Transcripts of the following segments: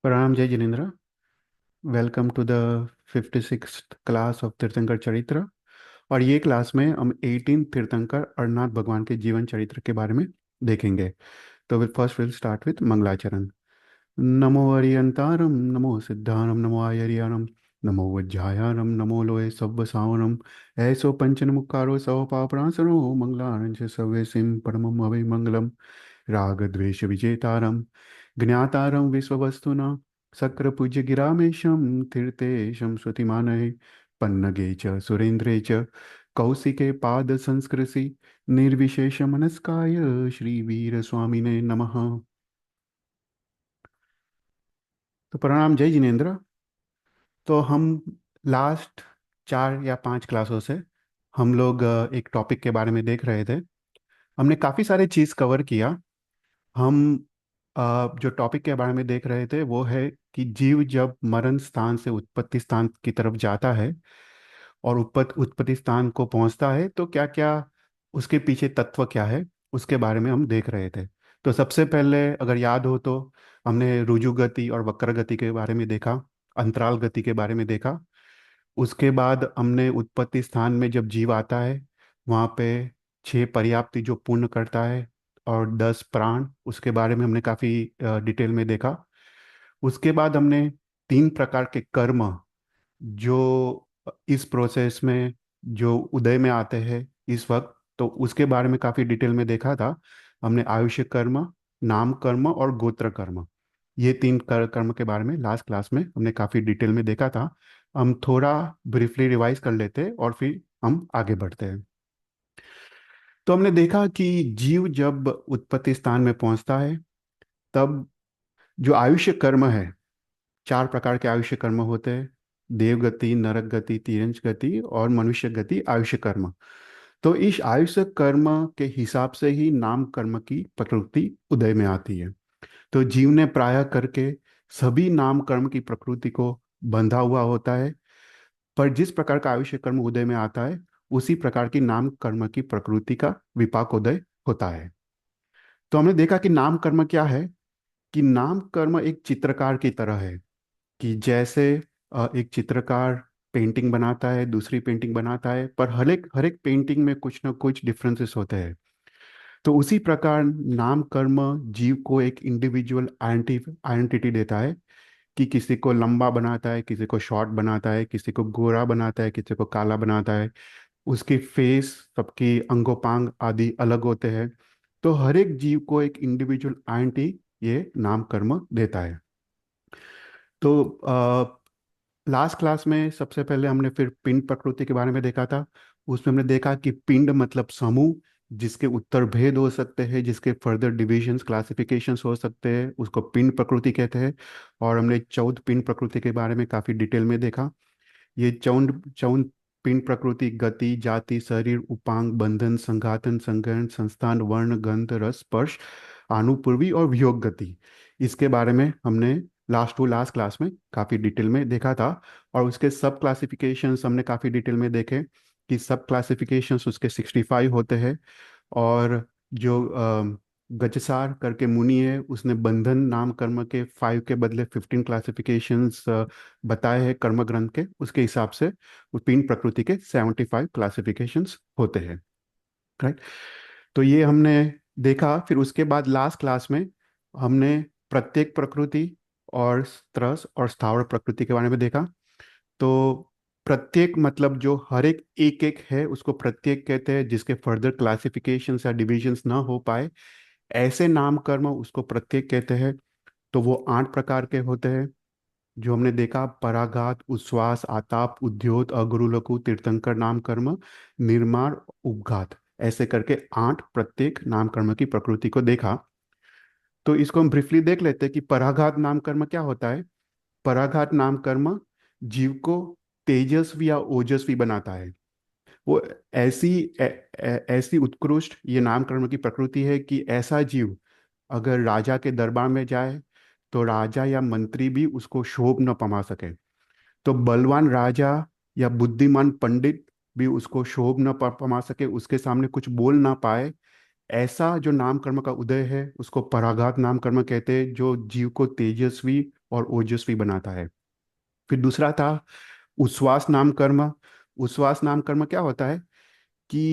प्रणाम जय जिनेन्द्र। Welcome to the 56th class of Tirthankar Charitra. और ये क्लास में हम 18 तीर्थंकर अरनाथ भगवान के जीवन चरित्र के बारे में देखेंगे। तो फर्स्ट विल स्टार्ट विथ मंगलाचरण। नमो अरियंतारम नमो सिद्धारम नमो आयरियानम नमो वज्जायानम नमो लोय सब्ब सावनम ऐसो पंचन मुक्कारो सव पापणासनो मंगलारंच सव्य सिम परमम अभय मंगलम राग द्वेष विजेतारम ज्ञातारम विश्ववस्तुना शक्र पूज्य गिरामेशम तीर्थेशम श्रुतिमानये पन्नगे च सुरेन्द्रे च कौशिके पाद संस्कृति निर्विशेष मनस्काय श्री वीर स्वामिने नमः। तो प्रणाम जय जिनेन्द्र। तो हम लास्ट 4 या 5 क्लासों से हम लोग एक टॉपिक के बारे में देख रहे थे। हमने काफ़ी सारे चीज़ कवर किया। हम जो टॉपिक के बारे में देख रहे थे वो है कि जीव जब मरण स्थान से उत्पत्ति स्थान की तरफ जाता है और उत्पत्ति स्थान को पहुंचता है तो क्या क्या उसके पीछे तत्व क्या है, उसके बारे में हम देख रहे थे। तो सबसे पहले अगर याद हो तो हमने रुजु गति और वक्र गति के बारे में देखा, अंतराल गति के बारे में देखा। उसके बाद हमने उत्पत्ति स्थान में जब जीव आता है वहाँ पे 6 पर्याप्ति जो पूर्ण करता है और 10 प्राण, उसके बारे में हमने काफ़ी डिटेल में देखा। उसके बाद हमने 3 प्रकार के कर्म जो इस प्रोसेस में जो उदय में आते हैं इस वक्त, तो उसके बारे में काफ़ी डिटेल में देखा था। हमने आयुष्य कर्म, नाम कर्म और गोत्र कर्म, ये 3 कर्म के बारे में लास्ट क्लास में हमने काफ़ी डिटेल में देखा था। हम थोड़ा ब्रीफली रिवाइज कर लेते हैं और फिर हम आगे बढ़ते हैं। तो हमने देखा कि जीव जब उत्पत्ति स्थान में पहुंचता है तब जो आयुष्य कर्म है, 4 प्रकार के आयुष्य कर्म होते हैं। देव गति, नरक गति, तिर्यंच गति और मनुष्य गति आयुष्य कर्म। तो इस आयुष्य कर्म के हिसाब से ही नाम कर्म की प्रकृति उदय में आती है। तो जीव ने प्राय करके सभी नाम कर्म की प्रकृति को बंधा हुआ होता है, पर जिस प्रकार का आयुष्य कर्म उदय में आता है उसी प्रकार की नाम कर्म की प्रकृति का विपाक उदय होता है। तो हमने देखा कि नाम कर्म क्या है, कि नाम कर्म एक चित्रकार की तरह है। कि जैसे एक चित्रकार पेंटिंग बनाता है, दूसरी पेंटिंग बनाता है, पर हर एक पेंटिंग में कुछ ना कुछ डिफरेंसेस होते हैं। तो उसी प्रकार नाम कर्म जीव को एक इंडिविजुअल आइडेंटिटी देता है। कि किसी को लंबा बनाता है, किसी को शॉर्ट बनाता है, किसी को गोरा बनाता है, किसी को काला बनाता है। उसकी फेस, सबकी अंगोपांग आदि अलग होते हैं। तो हर एक जीव को एक इंडिविजुअल आइडेंटिटी ये नाम कर्म देता है। तो लास्ट क्लास में सबसे पहले हमने फिर पिंड प्रकृति के बारे में देखा था। उसमें हमने देखा कि पिंड मतलब समूह, जिसके उत्तर भेद हो सकते हैं, जिसके फर्दर डिविजन्स क्लासिफिकेशंस हो सकते हैं, उसको पिंड प्रकृति कहते हैं। और हमने चौद पिंड प्रकृति के बारे में काफ़ी डिटेल में देखा। ये चौंड चौंद पिंड प्रकृति गति, जाति, शरीर, उपांग, बंधन, संघातन, संग्रहण, संस्थान, वर्ण, गंध, रस, स्पर्श, आनुपूर्वी और वियोग गति, इसके बारे में हमने लास्ट क्लास में काफ़ी डिटेल में देखा था। और उसके सब क्लासिफिकेशंस हमने काफ़ी डिटेल में देखे कि सब क्लासिफिकेशंस उसके 65 होते हैं। और जो गजसार करके मुनि है उसने बंधन नाम कर्म के 5 के बदले 15 क्लासिफिकेशंस बताए हैं कर्म ग्रंथ के, उसके हिसाब से वो 3 प्रकृति के 75 क्लासिफिकेशंस होते हैं। राइट। तो ये हमने देखा। फिर उसके बाद लास्ट क्लास में हमने प्रत्येक प्रकृति और त्रस और स्थावर प्रकृति के बारे में देखा। तो प्रत्येक मतलब जो हर एक एक है उसको प्रत्येक कहते हैं, जिसके फर्दर क्लासिफिकेशंस या डिविजन्स ना हो पाए ऐसे नाम कर्म उसको प्रत्येक कहते हैं। तो वो 8 प्रकार के होते हैं जो हमने देखा: पराघात, उच्छ्वास, आताप, उद्योत, अगुरुलघु, तीर्थंकर नाम कर्म, निर्माण, उपघात, ऐसे करके 8 प्रत्येक नाम कर्म की प्रकृति को देखा। तो इसको हम ब्रीफली देख लेते हैं कि पराघात नाम कर्म क्या होता है। पराघात नाम कर्म जीव को तेजस्वी या ओजस्वी बनाता है। वो ऐसी ऐसी उत्कृष्ट ये नाम कर्म की प्रकृति है कि ऐसा जीव अगर राजा के दरबार में जाए तो राजा या मंत्री भी उसको शोभ न पमा सके। तो बलवान राजा या बुद्धिमान पंडित भी उसको शोभ न पमा सके, उसके सामने कुछ बोल ना पाए। ऐसा जो नाम कर्म का उदय है उसको पराघात नाम कर्म कहते हैं, जो जीव को तेजस्वी और ओजस्वी बनाता है। फिर दूसरा था उच्छ्वास नाम कर्म। उच्छ्वास नाम कर्म क्या होता है कि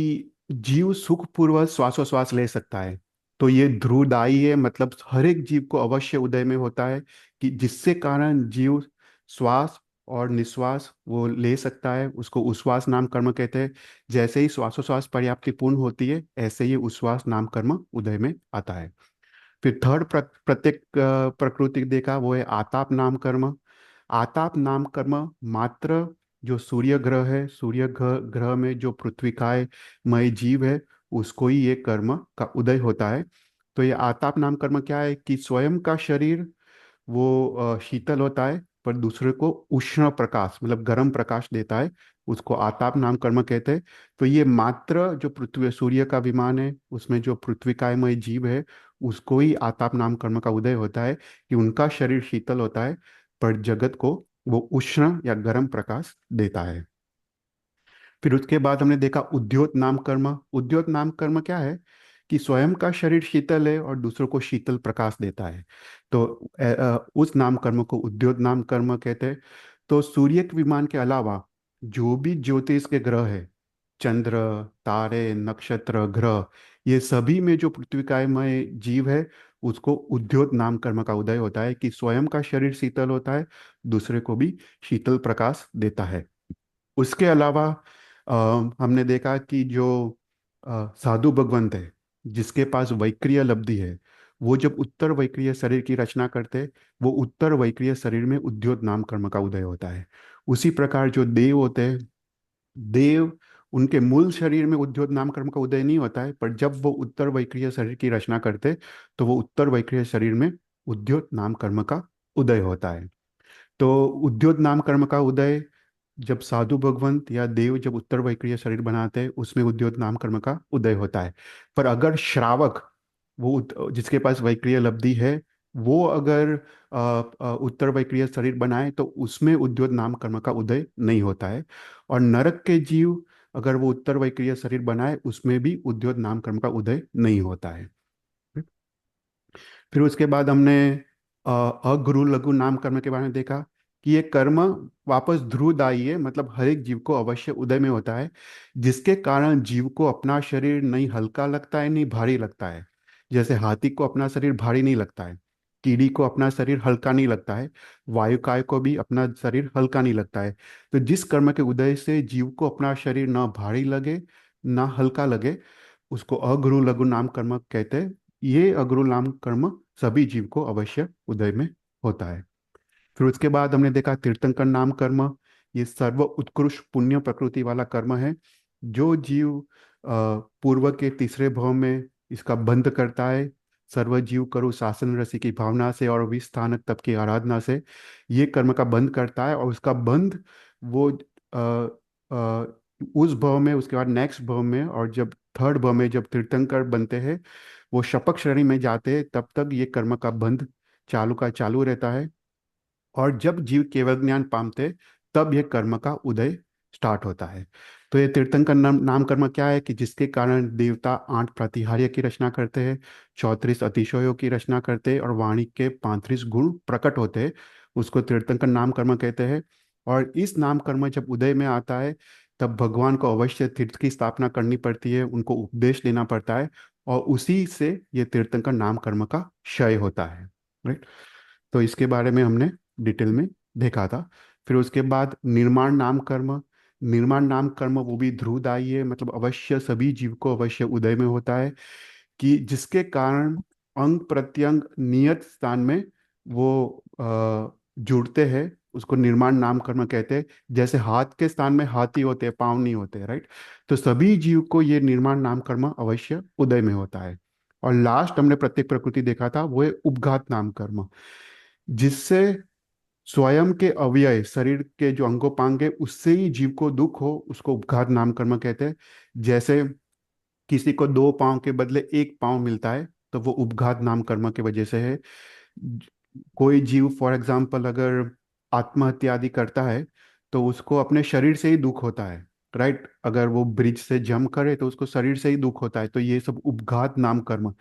जीव सुखपूर्वक श्वासोश्वास ले सकता है। तो ये ध्रुवदायी है, मतलब हर एक जीव को अवश्य उदय में होता है कि जिससे कारण जीव श्वास और निश्वास वो ले सकता है, उसको उच्छ्वास नाम कर्म कहते हैं। जैसे ही श्वासोश्वास पर्याप्ति पूर्ण होती है, ऐसे ही उच्छ्वास नाम कर्म उदय में आता है। फिर थर्ड प्रत्येक प्रकृति देखा वो है आताप नाम कर्म। आताप नाम कर्म मात्र जो सूर्य ग्रह है, सूर्य ग्रह में जो पृथ्वीकाय मय जीव है, उसको ही ये कर्म का उदय होता है। तो ये आताप नाम कर्म क्या है कि स्वयं का शरीर वो शीतल होता है, पर दूसरे को उष्ण प्रकाश मतलब गर्म प्रकाश देता है, उसको आताप नाम कर्म कहते हैं। तो ये मात्र जो पृथ्वी सूर्य का विमान है, उसमें जो पृथ्वीकायमय जीव है, उसको ही आताप नाम कर्म का उदय होता है कि उनका शरीर शीतल होता है, पर जगत को वो उष्ण या गर्म प्रकाश देता है। फिर उसके बाद हमने देखा उद्योत नाम कर्म। उद्योत नाम कर्म क्या है कि स्वयं का शरीर शीतल है और दूसरों को शीतल प्रकाश देता है। तो उस नाम कर्म को उद्योत नाम कर्म कहते हैं। तो सूर्य के विमान के अलावा जो भी ज्योतिष के ग्रह है, चंद्र, तारे, नक्षत्र, ग्रह, ये सभी में जो पृथ्वीकायमय जीव है, उसको उद्योत नाम कर्म का उदय होता है कि स्वयं का शरीर शीतल होता है, दूसरे को भी शीतल प्रकाश देता है। उसके अलावा अ, हमने देखा कि जो साधु भगवंत है, जिसके पास वैक्रिय लब्धि है, वो जब उत्तर वैक्रिय शरीर की रचना करते, वो उत्तर वैक्रिय शरीर में उद्योत नाम कर्म का उदय होता है। उसी प्रकार जो देव होते हैं, देव उनके मूल शरीर में उद्योत नाम कर्म का उदय नहीं होता है, पर जब वो उत्तर वैक्रिय शरीर की रचना करते, तो वो उत्तर वैक्रिय शरीर में उद्योत नाम कर्म का उदय होता है। तो उद्योत नाम कर्म का उदय जब साधु भगवंत या देव जब उत्तर वैक्रिय शरीर बनाते हैं, उसमें उद्योत नाम कर्म का उदय होता है। पर अगर श्रावक, वो जिसके पास वैक्रिय लब्धि है, वो अगर उत्तर वैक्रिय शरीर बनाए, तो उसमें उद्योत नाम कर्म का उदय नहीं होता है। और नरक के जीव अगर वो उत्तर वैक्रिय शरीर बनाए, उसमें भी उद्योत नाम कर्म का उदय नहीं होता है। फिर उसके बाद हमने अगुरु लघु नाम कर्म के बारे में देखा कि ये कर्म वापस ध्रुवदायी है, मतलब हर एक जीव को अवश्य उदय में होता है, जिसके कारण जीव को अपना शरीर नहीं हल्का लगता है, नहीं भारी लगता है। जैसे हाथी को अपना शरीर भारी नहीं लगता है, कीड़ी को अपना शरीर हल्का नहीं लगता है, वायुकाय को भी अपना शरीर हल्का नहीं लगता है। तो जिस कर्म के उदय से जीव को अपना शरीर ना भारी लगे, ना हल्का लगे, उसको अगुरु लघु नाम कर्म कहते हैं। ये अगुरु नाम कर्म सभी जीव को अवश्य उदय में होता है। फिर उसके बाद हमने देखा तीर्थंकर नाम कर्म। ये सर्व उत्कृष्ट पुण्य प्रकृति वाला कर्म है। जो जीव पूर्व के तीसरे भाव में इसका बंध करता है, सर्व जीव करु शासन रसी की भावना से और विस्थानक तप की आराधना से, ये कर्म का बंध करता है। और उसका बंध वो उस भाव में, उसके बाद नेक्स्ट भाव में, और जब थर्ड भाव में जब तीर्थंकर बनते हैं, वो शपथ श्रेणी में जाते हैं, तब तक ये कर्म का बंध चालू का चालू रहता है। और जब जीव केवल ज्ञान पामते, तब यह कर्म का उदय स्टार्ट होता है। तो ये तीर्थंकर नाम कर्म क्या है कि जिसके कारण देवता 8 प्रातिहार्य की रचना करते हैं, 34 अतिशयों की रचना करते हैं, और वाणी के 35 गुण प्रकट होते हैं, उसको तीर्थंकर नाम कर्म कहते हैं। और इस नाम कर्म जब उदय में आता है, तब भगवान को अवश्य तीर्थ की स्थापना करनी पड़ती है, उनको उपदेश देना पड़ता है, और उसी से ये तीर्थंकर नाम कर्म का क्षय होता है। राइट। तो इसके बारे में हमने डिटेल में देखा था। फिर उसके बाद निर्माण नाम कर्म। निर्माण नाम कर्म वो भी ध्रुवदायी है, मतलब अवश्य सभी जीव को अवश्य उदय में होता है कि जिसके कारण अंग प्रत्यंग नियत स्थान में वो जुड़ते हैं, उसको निर्माण नाम कर्म कहते हैं। जैसे हाथ के स्थान में हाथी होते हैं, पाँव नहीं होते, राइट। तो सभी जीव को ये निर्माण नाम कर्म अवश्य उदय में होता है। और लास्ट हमने प्रत्येक प्रकृति देखा था, वो है उपघात नाम कर्म, जिससे स्वयं के अवयव शरीर के जो अंगोपांग है, उससे ही जीव को दुख हो, उसको उपघात नाम कर्म कहते हैं। जैसे किसी को 2 पाँव के बदले 1 पाँव मिलता है, तो वो उपघात नाम कर्म की वजह से है। ज- कोई जीव फॉर एग्जाम्पल अगर आत्महत्या आदि करता है, तो उसको अपने शरीर से ही दुख होता है, राइट। अगर वो ब्रिज से जंप करे, तो उसको शरीर से ही दुख होता है। तो ये सब उपघात नाम कर्म,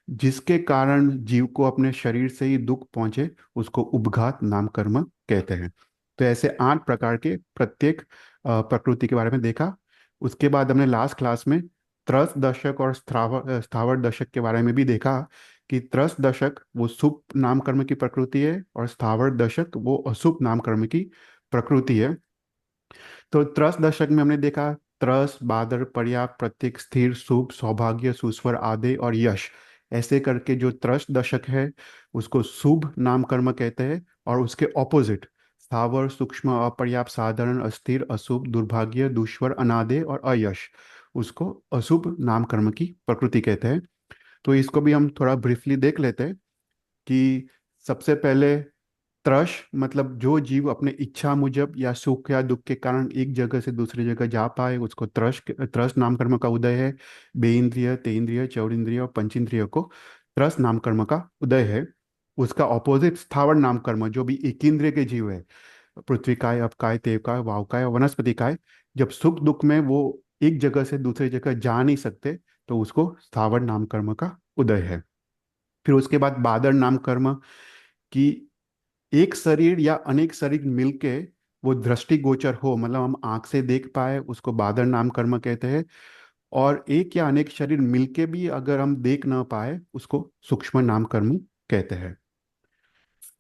जिसके कारण जीव को अपने शरीर से ही दुख पहुंचे उसको उपघात नाम कर्म कहते हैं। तो ऐसे 8 प्रकार के प्रत्येक प्रकृति के बारे में देखा। उसके बाद हमने लास्ट क्लास में त्रस दशक और स्थावर दशक के बारे में भी देखा कि त्रस दशक वो शुभ नाम कर्म की प्रकृति है और स्थावर दशक वो अशुभ नाम कर्म की प्रकृति है। तो त्रस दशक में हमने देखा त्रस, बादर, पर्याप्त, प्रत्येक, स्थिर, शुभ, सौभाग्य, सुस्वर, आदि और यश। ऐसे करके जो त्रस दशक है उसको शुभ नाम कर्म कहते हैं, और उसके ऑपोजिट स्थावर, सूक्ष्म, अपर्याप्त, साधारण, अस्थिर, अशुभ, दुर्भाग्य, दुष्वर, अनादे और अयश, उसको अशुभ नाम कर्म की प्रकृति कहते हैं। तो इसको भी हम थोड़ा ब्रीफली देख लेते हैं कि सबसे पहले त्रश मतलब जो जीव अपने इच्छा मुजब या सुख या दुख के कारण एक जगह से दूसरी जगह जा पाए उसको त्रस नाम कर्म का उदय है। बेइंद्रिय, तेइंद्रिय, चौरिंद्रिय और पंचेंद्रिय को त्रस नाम कर्म का उदय है। उसका ऑपोजिट स्थावर नाम कर्म जो भी एकेंद्रिय के जीव है, पृथ्वी काय, अपकाय, तेवकाय, वावकाय और वनस्पति काय, जब सुख दुख में वो एक जगह से दूसरी जगह जा नहीं सकते तो उसको स्थावर नाम कर्म का उदय है। फिर उसके बाद बादर नाम कर्म की एक शरीर या अनेक शरीर मिलके वो दृष्टिगोचर हो, मतलब हम आंख से देख पाए, उसको बादर नाम कर्म कहते हैं। और एक या अनेक शरीर मिलके भी अगर हम देख ना पाए उसको सूक्ष्म नाम कर्म कहते हैं।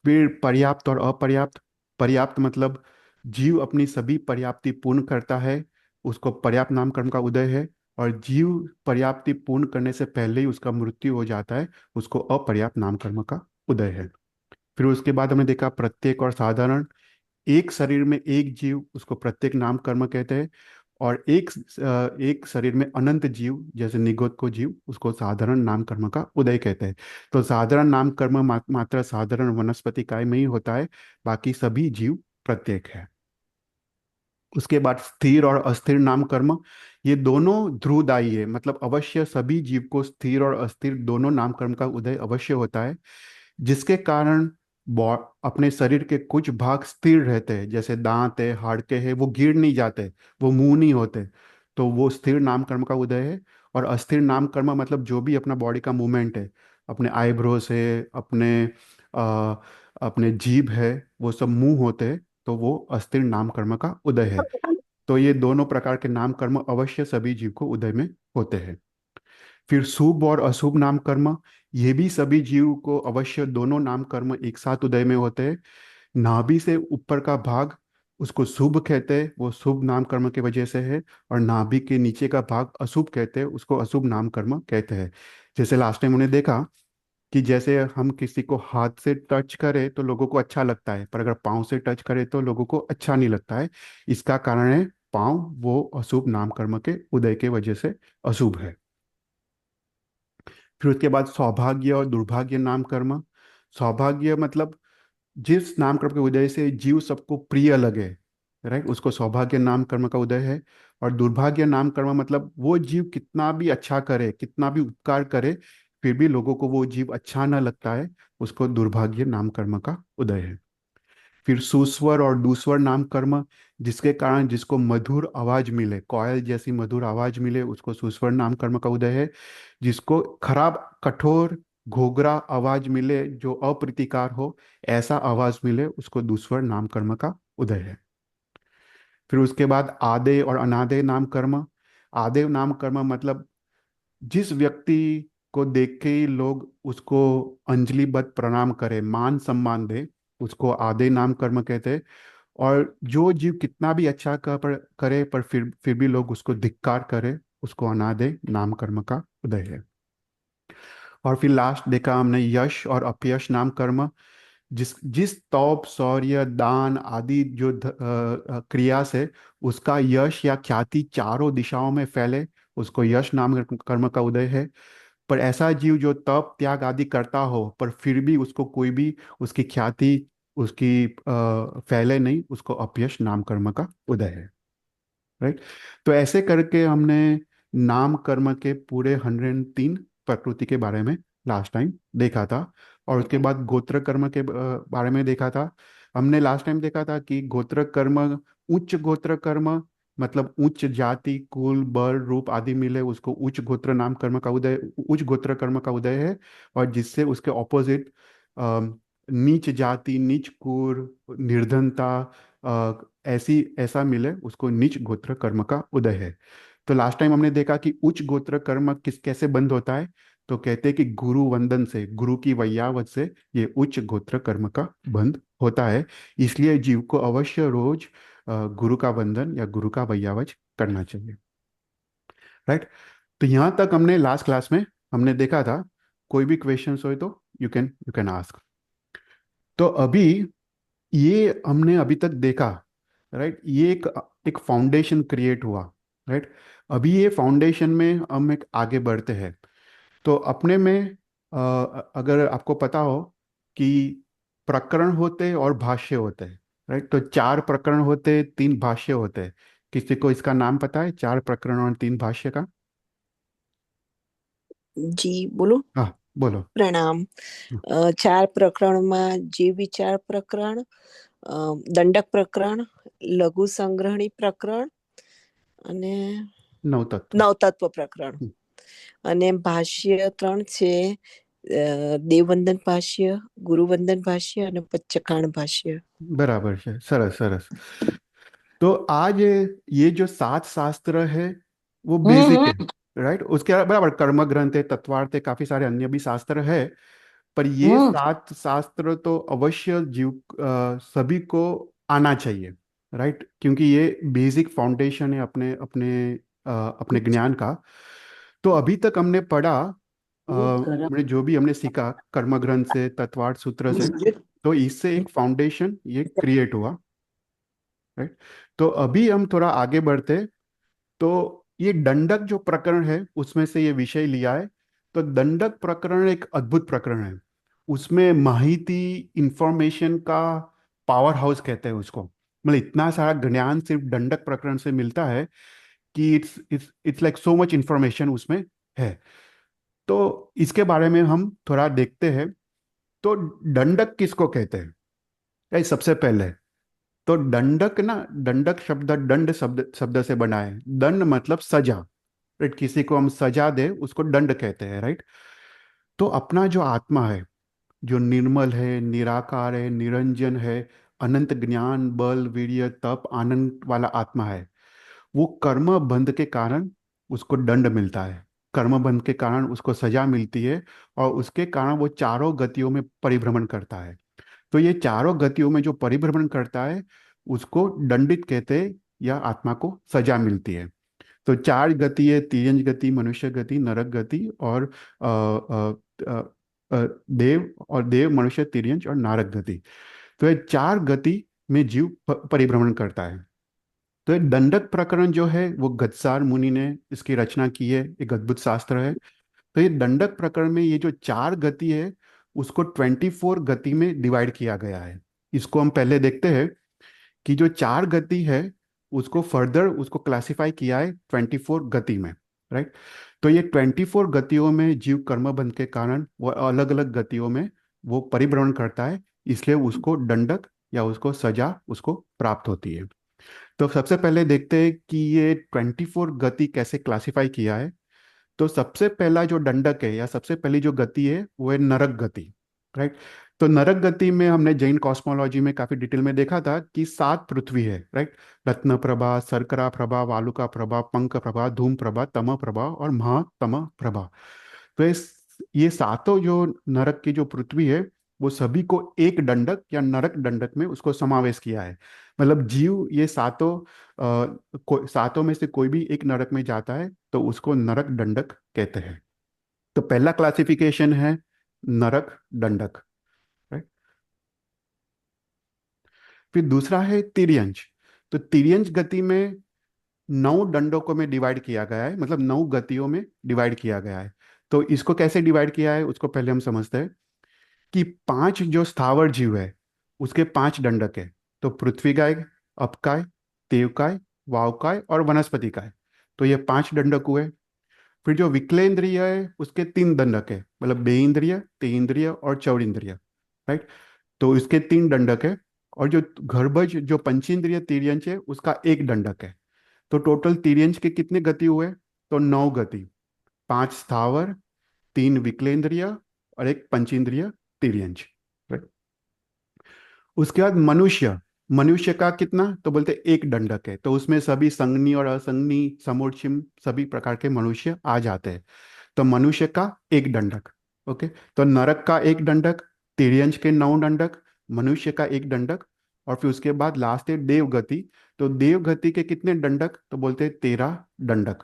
फिर पर्याप्त और अपर्याप्त। पर्याप्त मतलब जीव अपनी सभी पर्याप्ति पूर्ण करता है, उसको पर्याप्त नाम कर्म का उदय है। और जीव पर्याप्ति पूर्ण करने से पहले ही उसका मृत्यु हो जाता है, उसको अपर्याप्त नाम कर्म का उदय है। फिर उसके बाद हमने देखा प्रत्येक और साधारण। एक शरीर में एक जीव उसको प्रत्येक नाम कर्म कहते हैं, और एक शरीर में अनंत जीव जैसे निगोद को जीव उसको साधारण नाम कर्म का उदय कहते हैं। तो साधारण नाम कर्म मात्र साधारण वनस्पति काय में ही होता है, बाकी सभी जीव प्रत्येक है। उसके बाद स्थिर और अस्थिर नाम कर्म, ये दोनों ध्रुवदायी है, मतलब अवश्य सभी जीव को स्थिर और अस्थिर दोनों नाम कर्म का उदय अवश्य होता है, जिसके कारण अपने शरीर के कुछ भाग स्थिर रहते हैं, जैसे दांत है, हाड़के है, वो गिर नहीं जाते, वो मुंह नहीं होते, तो वो स्थिर नाम कर्म का उदय है। और अस्थिर नाम कर्म मतलब जो भी अपना बॉडी का मूवमेंट है, अपने आईब्रोज है, आ, अपने जीभ है, वो सब मुंह होते हैं, तो वो अस्थिर नाम कर्म का उदय है। तो ये दोनों प्रकार के नाम कर्म अवश्य सभी जीव को उदय में होते हैं। फिर शुभ और अशुभ नाम कर्म, ये भी सभी जीव को अवश्य दोनों नाम कर्म एक साथ उदय में होते हैं। नाभि से ऊपर का भाग उसको शुभ कहते हैं, वो शुभ नाम कर्म की वजह से है। और नाभि के नीचे का भाग अशुभ कहते हैं, उसको अशुभ नाम कर्म कहते हैं। जैसे लास्ट टाइम उन्हें देखा कि जैसे हम किसी को हाथ से टच करें तो लोगों को अच्छा लगता है, पर अगर पाँव से टच करें तो लोगों को अच्छा नहीं लगता है। इसका कारण है पाँव वो अशुभ नाम कर्म के उदय के वजह से अशुभ है। फिर उसके बाद सौभाग्य और दुर्भाग्य नाम कर्म। सौभाग्य मतलब जिस नाम कर्म के उदय से जीव सबको प्रिय लगे, राइट, उसको सौभाग्य नाम कर्म का उदय है। और दुर्भाग्य नाम कर्म मतलब वो जीव कितना भी अच्छा करे, कितना भी उपकार करे, फिर भी लोगों को वो जीव अच्छा ना लगता है, उसको दुर्भाग्य नाम कर्म का उदय है। फिर सुस्वर और दूस्वर नाम कर्म, जिसके कारण जिसको मधुर आवाज मिले, कोयल जैसी मधुर आवाज मिले, उसको सुस्वर नाम कर्म का उदय है। जिसको खराब, कठोर, घोघरा आवाज मिले, जो अप्रीतिकार हो, ऐसा आवाज मिले, उसको दूसवर नाम कर्म का उदय है। फिर उसके बाद आदेय और अनादेय नाम कर्म। आदेय नाम कर्म मतलब जिस व्यक्ति को देख के ही लोग उसको अंजलिबद्ध प्रणाम करें, मान सम्मान दे, उसको आदे नाम कर्म कहते हैं। और जो जीव कितना भी अच्छा करे पर फिर भी लोग उसको धिक्कार करे, उसको अनादे नाम कर्म का उदय है। और फिर लास्ट देखा हमने यश और अपयश नाम कर्म। जिस जिस तौप, शौर्य, दान आदि जो क्रिया से उसका यश या ख्याति चारों दिशाओं में फैले, उसको यश नाम कर्म का उदय है। पर ऐसा जीव जो तप, त्याग आदि करता हो पर फिर भी उसको कोई भी उसकी ख्याति उसकी फैले नहीं, उसको अपयश नाम कर्म का उदय है। राइट। तो ऐसे करके हमने नाम कर्म के पूरे 103 प्रकृति के बारे में लास्ट टाइम देखा था। और उसके बाद गोत्र कर्म के बारे में देखा था। हमने लास्ट टाइम देखा था कि गोत्र कर्म, उच्च गोत्र कर्म मतलब उच्च जाति कुल बल रूप आदि मिले उसको उच्च गोत्र नाम कर्म का उदय, उच्च गोत्र कर्म का उदय है। और जिससे उसके ऑपोजिट नीच जाति नीच कुल निर्धनता ऐसी ऐसा मिले उसको नीच गोत्र कर्म का उदय है। तो लास्ट टाइम हमने देखा कि उच्च गोत्र कर्म किस कैसे बंद होता है। तो कहते हैं कि गुरु वंदन से, गुरु की वैयावत से ये उच्च गोत्र कर्म का बंद होता है। इसलिए जीव को अवश्य रोज गुरु का वंदन या गुरु का वैयावच करना चाहिए। राइट। तो यहाँ तक हमने लास्ट क्लास में हमने देखा था। कोई भी क्वेश्चंस हो तो यू कैन आस्क। तो अभी ये हमने अभी तक देखा। राइट। ये एक एक फाउंडेशन क्रिएट हुआ। राइट। अभी ये फाउंडेशन में हम एक आगे बढ़ते हैं। तो अपने में अगर आपको पता हो कि प्रकरण होते और भाष्य होते हैं। राइट। तो चार प्रकरण होते तीन भाष्य होते हैं। किसी को इसका नाम पता है, चार प्रकरण और तीन भाष्य का? जी बोलो। हाँ, बोलो। પ્રણામ. ચાર પ્રકરણમાં જીવ વિચાર પ્રકરણ, દંડક પ્રકરણ, લઘુ સંગ્રહણી પ્રકરણ અને नौ तत्व। નવતત્વ પ્રકરણ. અને ભાષ્ય ત્રણ છે, દેવવંદન ભાષ્ય, ગુરુવંદન ભાષ્ય અને પચ્ચકાણ ભાષ્ય. बराबर है, सरस सरस। तो आज ये जो सात शास्त्र है वो बेसिक है। राइट। उसके बराबर कर्म ग्रंथ है, तत्वार्थ है, काफी सारे अन्य भी शास्त्र है। पर ये હમ सात शास्त्र तो अवश्य जीव सभी को आना चाहिए। राइट। क्योंकि ये बेसिक फाउंडेशन है अपने अपने अपने ज्ञान का। तो अभी तक हमने पढ़ा, हमने जो भी हमने सीखा कर्म ग्रंथ से तत्वार्थ सूत्र से, तो इससे एक फाउंडेशन ये क्रिएट हुआ। राइट। तो अभी हम थोड़ा आगे बढ़ते। तो ये दंडक जो प्रकरण है उसमें से ये विषय लिया है। तो दंडक प्रकरण एक अद्भुत प्रकरण है। उसमें माहिती इंफॉर्मेशन का पावर हाउस कहते हैं उसको। मतलब इतना सारा ज्ञान सिर्फ दंडक प्रकरण से मिलता है कि it's it's like so much information उसमें है। तो इसके बारे में हम थोड़ा देखते हैं। तो दंडक किसको कहते हैं? ये सबसे पहले, तो दंडक ना, दंडक शब्द दंड शब्द शब्द से बना है। दंड मतलब सजा। राइट। किसी को हम सजा दे उसको दंड कहते हैं। राइट। तो अपना जो आत्मा है, जो निर्मल है, निराकार है, निरंजन है, अनंत ज्ञान बल वीर्य तप आनंद वाला आत्मा है, वो कर्म बंध के कारण उसको दंड मिलता है। कर्म बंध के कारण उसको सजा मिलती है। और उसके कारण वो चारों गतियों में परिभ्रमण करता है। तो ये चारों गतियों में जो परिभ्रमण करता है उसको दंडित कहते हैं, या आत्मा को सजा मिलती है। तो चार गति है, तिर्यंज गति, मनुष्य गति, नरक गति और देव, और देव मनुष्य तिर्यंज और नारक गति। तो ये चार गति में जीव परिभ्रमण करता है। तो ये दंडक प्रकरण जो है वो गत्सार मुनि ने इसकी रचना की है, एक अद्भुत शास्त्र है। तो ये दंडक प्रकरण में ये जो चार गति है उसको 24 गति में डिवाइड किया गया है। इसको हम पहले देखते हैं कि जो चार गति है उसको फर्दर उसको क्लासिफाई किया है 24 गति में। राइट। तो ये 24 गतियों में जीव कर्मबंध के कारण वो अलग अलग गतियों में वो परिभ्रमण करता है। इसलिए उसको दंडक या उसको सजा उसको प्राप्त होती है। तो सबसे पहले देखते हैं कि ये 24 गति कैसे क्लासिफाई किया है। तो सबसे पहला जो दंडक है या सबसे पहली जो गति है वो है नरक गति। राइट। तो नरक गति में हमने जैन कॉस्मोलॉजी में काफी डिटेल में देखा था कि सात पृथ्वी है। राइट। रत्न प्रभा, शर्करा प्रभा, वालुका प्रभा, पंख प्रभा, धूम प्रभा, तम प्रभा और महातम प्रभा। तो ये सातों जो नरक की जो पृथ्वी है वो सभी को एक दंडक या नरक दंडक में उसको समावेश किया है। मतलब जीव ये सातों सातों में से कोई भी एक नरक में जाता है तो उसको नरक दंडक कहते हैं। तो पहला क्लासिफिकेशन है नरक दंडक। राइट। फिर दूसरा है तिर्यंच। तो तिर्यंच गति में 9 दंडकों में डिवाइड किया गया है, मतलब 9 गतियों में डिवाइड किया गया है। तो इसको कैसे डिवाइड किया है उसको पहले हम समझते हैं कि पांच जो स्थावर जीव है उसके पांच दंडक है। तो पृथ्वीकाय, अपकाय, तेवकाय, वावकाय और वनस्पति काय। तो ये पांच दंडक हुए। फिर जो विकलेंद्रिय है उसके तीन दंडक है, मतलब बेइंद्रिय, तेइंद्रिय और चौरिंद्रिय। राइट। तो इसके तीन दंडक है। और जो गर्भज जो पंचेंद्रिय तिर्यंच है उसका एक दंडक है। तो टोटल तिर्यंच के कितने गति हुए? तो 9 गति। 5 स्थावर, 3 विकलेंद्रिय और एक पंचेंद्रिय तिर्यंच। Right? उसके बाद मनुष्य। मनुष्य का कितना? तो बोलते एक दंडक है, तो उसमें सभी संगनी और असंगनी समोच्चम सभी प्रकार के मनुष्य आ जाते हैं। तो मनुष्य का एक दंडक। ओके। तो नरक का एक दंडक, तिर्यंच के 9 दंडक, मनुष्य का एक दंडक, और फिर उसके बाद लास्ट है देवगति। तो देवगति के कितने दंडक? तो बोलते हैं 13 दंडक।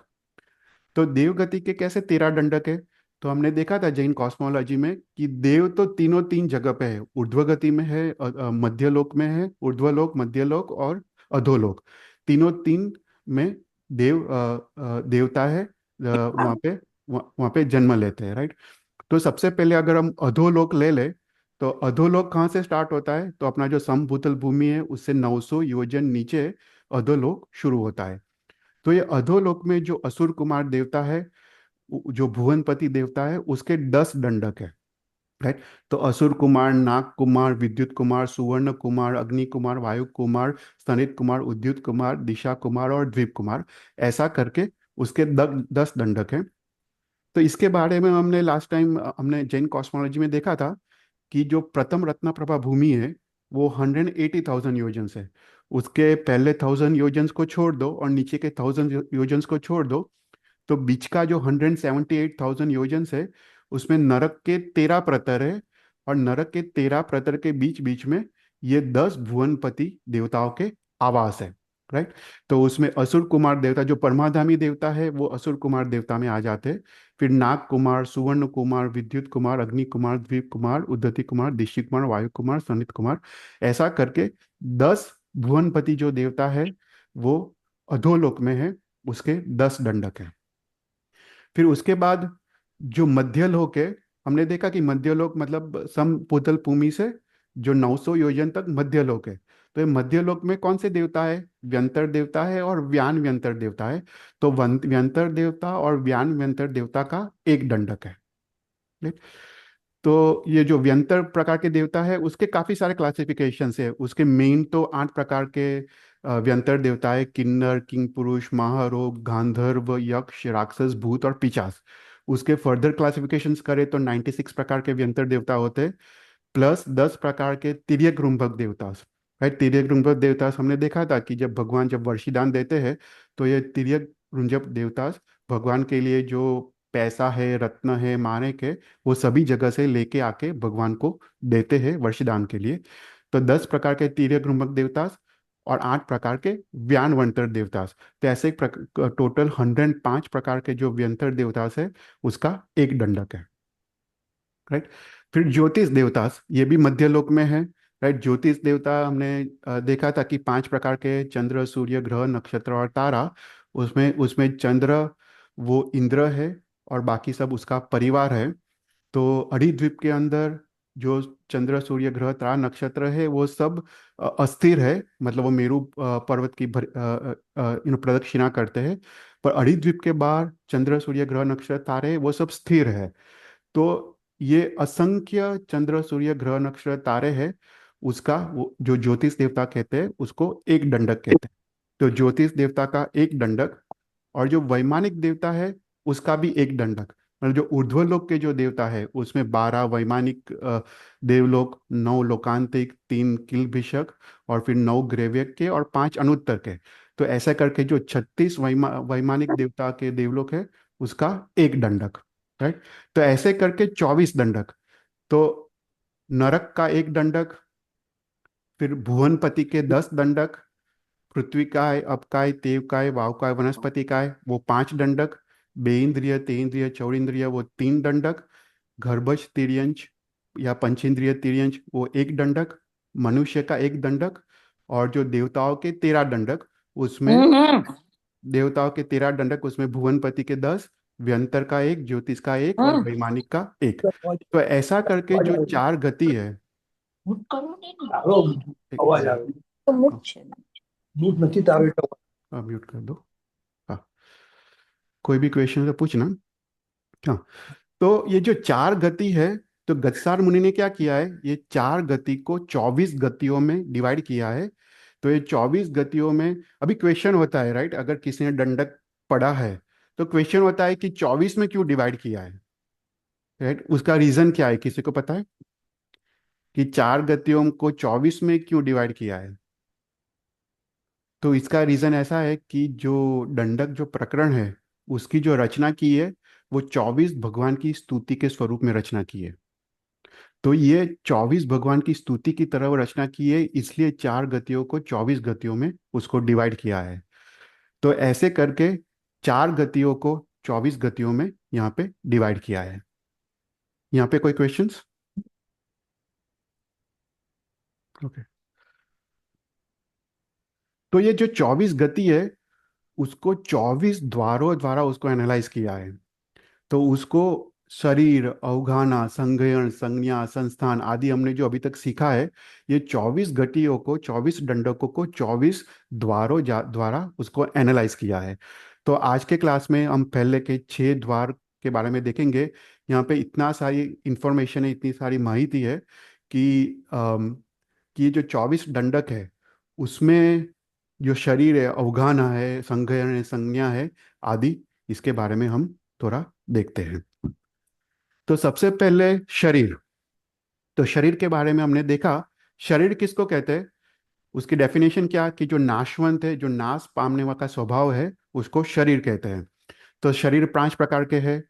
तो देवगति के कैसे 13 दंडक है? तो हमने देखा था जैन कॉस्मोलॉजी में कि देव तो तीनों तीन जगह पे है, ऊर्ध्व गति में है, मध्यलोक में है, ऊर्ध्वलोक, मध्यलोक और अधोलोक, तीनों तीन में देवता है, वहाँ पे जन्म लेते हैं, राइट। तो सबसे पहले अगर हम अधोलोक ले ले, तो अधोलोक कहाँ से स्टार्ट होता है? तो अपना जो समभूतल भूमि है उससे 900 योजन नीचे अधोलोक शुरू होता है। तो ये अधोलोक में जो असुर कुमार देवता है, जो भुवनपति देवता है, उसके 10 दंडक है, राइट। तो असुर कुमार, नाग कुमार, विद्युत कुमार, सुवर्ण कुमार, अग्नि कुमार, वायु कुमार, स्तनित कुमार, उद्युत कुमार, दिशा कुमार और द्वीप कुमार, ऐसा करके उसके 10 दंडक हैं। तो इसके बारे में हमने लास्ट टाइम हमने जैन कॉस्मोलॉजी में देखा था कि जो प्रथम रत्न प्रभा भूमि है वो 180,000 योजन है। उसके पहले 1000 योजन को छोड़ दो और नीचे के 1000 योजन को छोड़ दो, तो बीच का जो 178,000 योजन है उसमें नरक के 13 प्रतर है, और नरक के 13 प्रतर के बीच बीच में ये 10 भुवनपति देवताओं के आवास है, राइट। तो उसमें असुर कुमार देवता जो परमाधामी देवता है वो असुर कुमार देवता में आ जाते हैं। फिर नाग कुमार, सुवर्ण कुमार, विद्युत कुमार, अग्नि कुमार, द्वीप कुमार, उद्धति कुमार, दिशि कुमार, वायु कुमार, सनित कुमार, ऐसा करके 10 भुवनपति जो देवता है वो अधोलोक में है, उसके 10 दंडक है। फिर उसके बाद जो मध्यलोक है, हमने देखा कि मध्यलोक मतलब समभूतल भूमि से जो 900 योजन तक मध्यलोक है। तो ये मध्यलोक में कौन से देवता है? व्यंतर देवता है और व्यान व्यंतर देवता है। तो व्यंतर देवता और व्यान व्यंतर देवता का एक दंडक है। ठीक? तो ये जो व्यंतर प्रकार के देवता है उसके काफी सारे क्लासिफिकेशन है। उसके मेन तो 8 प्रकार के व्यंतर देवता है: किन्नर, किंग पुरुष, महारोग, गांधर्व, यक्ष, राक्षस, भूत और पिशाच। उसके फर्दर क्लासिफिकेशंस करें तो 96 प्रकार के व्यंतर देवता होते हैं, प्लस 10 प्रकार के तिर्यक रुंभक देवता। राइट। तिर्यक रुंभक देवता हमने देखा था कि जब भगवान जब वर्षिदान देते हैं तो ये तिर्यक रुंभक देवता भगवान के लिए जो पैसा है, रत्न है, माणिक है, वो सभी जगह से लेके आके भगवान को देते हैं वर्षिदान के लिए। तो 10 प्रकार के तिर्यक रुंभक देवता और 8 प्रकार के व्यानवंतर देवता, तो ऐसे टोटल 105 प्रकार के जो व्यंतर देवता है उसका एक दंडक है, राइट। फिर ज्योतिष देवता, ये भी मध्यलोक में है, राइट। ज्योतिष देवता हमने देखा था कि 5 प्रकार के चंद्र, सूर्य, ग्रह, नक्षत्र और तारा। उसमें उसमें चंद्र वो इंद्र है और बाकी सब उसका परिवार है। तो अरिद्वीप के अंदर जो चंद्र, सूर्य, ग्रह, तारा, नक्षत्र है वो सब अस्थिर है, मतलब वो मेरु पर्वत की प्रदक्षिणा करते हैं। पर अरिद्वीप के बाहर चंद्र, सूर्य, ग्रह, नक्षत्र, तारे वो सब स्थिर है। तो ये असंख्य चंद्र, सूर्य, ग्रह, नक्षत्र, तारे हैं, उसका वो जो ज्योतिष देवता कहते हैं उसको एक दंडक कहते हैं। तो ज्योतिष देवता का एक दंडक, और जो वैमानिक देवता है उसका भी एक दंडक। मतलब जो ऊर्ध्वलोक के जो देवता है उसमें 12 वैमानिक देवलोक, 9 लोकांतिक, 3 किलभिषक और फिर 9 ग्रैव्यक के और 5 अनुत्तर के। तो ऐसा करके जो 36 वैमानिक देवता के देवलोक है उसका एक दंडक, राइट। तो ऐसे करके 24 दंडक। तो नरक का एक दंडक, फिर भुवनपति के 10 दंडक, पृथ्वी काय, अपकाय, तेवकाय, वावकाय, वनस्पति काय वो 5 दंडक, बेइंद्रिय, तेन्द्रिय, चौरिंद्रिय वो 3 दंडक, गर्भज तिर्यंच या पंचेंद्रिय तिर्यंच वो एक दंडक, मनुष्य का एक दंडक, और जो देवताओं के 13 दंडक उसमें देवताओं के 13 दंडक उसमें भुवनपति के 10, व्यंतर का एक, ज्योतिष का एक और वैमानिक का एक। तो ऐसा करके जो 4 गति है। एक અવાજ मिनट। આવે તો મૂક हाँ, છે ને. हाँ, મૂક નથી તારે તો. हाँ, म्यूट कर दो। हाँ, कोई भी क्वेश्चन तो पूछना। हाँ। तो ये जो 4 गति है, तो गतसार मुनि ने क्या किया है, ये 4 गति को 24 गतियों में डिवाइड किया है, तो ये 24 गतियों में अभी क्वेश्चन होता है, राइट, अगर किसी ने दंडक पढ़ा है तो क्वेश्चन होता है कि 24 में क्यों डिवाइड किया है, राइट, उसका रीजन क्या है, किसी को पता है कि चार गतियों को 24 में क्यों डिवाइड किया है? तो इसका रीजन ऐसा है कि जो दंडक जो प्रकरण है उसकी जो रचना की है वो 24 भगवान की स्तुति के स्वरूप में रचना की है। तो ये 24 भगवान की स्तुति की तरह वो रचना की है, इसलिए चार गतियों को 24 गतियों में उसको डिवाइड किया है। तो ऐसे करके चार गतियों को 24 गतियों में यहाँ पे डिवाइड किया है। यहाँ पे कोई क्वेश्चंस? ओके। तो ये जो 24 गति है उसको 24 द्वारों द्वारा उसको एनालाइज किया है। तो उसको शरीर, अवगाहना, संघयन, संज्ञा, संस्थान आदि हमने जो अभी तक सीखा है, ये 24 घटियों को, 24 दंडकों को 24 द्वारों द्वारा उसको एनालाइज किया है। तो आज के क्लास में हम पहले के 6 द्वार के बारे में देखेंगे। यहाँ पे इतना सारी इंफॉर्मेशन है, इतनी सारी माहिती है कि ये जो 24 दंडक है उसमें जो शरीर है, अवगाहना है, संज्ञान है, संज्ञा है आदि, इसके बारे में हम थोड़ा देखते हैं। तो सबसे पहले शरीर। तो शरीर के बारे में हमने देखा, शरीर किसको कहते हैं, उसकी डेफिनेशन क्या, कि जो नाशवंत है, जो नाश पामने वाला स्वभाव है, उसको शरीर कहते हैं। तो शरीर 5 प्रकार के हैं: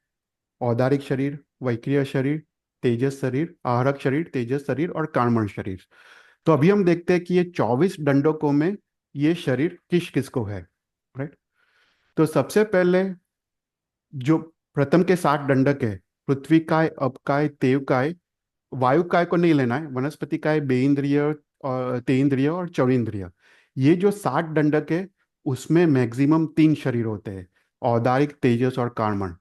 औदारिक शरीर, वैक्रिय शरीर, तेजस शरीर, आहरक शरीर, तेजस शरीर और कार्मण शरीर। तो अभी हम देखते हैं कि ये 24 दंडकों में ये शरीर किस किस को है, राइट। तो सबसे पहले जो प्रथम के 7 दंडक है, पृथ्वी काय, अपकाय, तेवकाय, वायु काय को नहीं लेना है, वनस्पति काय, बेइंद्रिय और तेइंद्रिय और चौरिंद्रिय, ये जो 7 दंडक है उसमें मैक्सिमम 3 शरीर होते हैं: औदारिक, तेजस और कार्मण।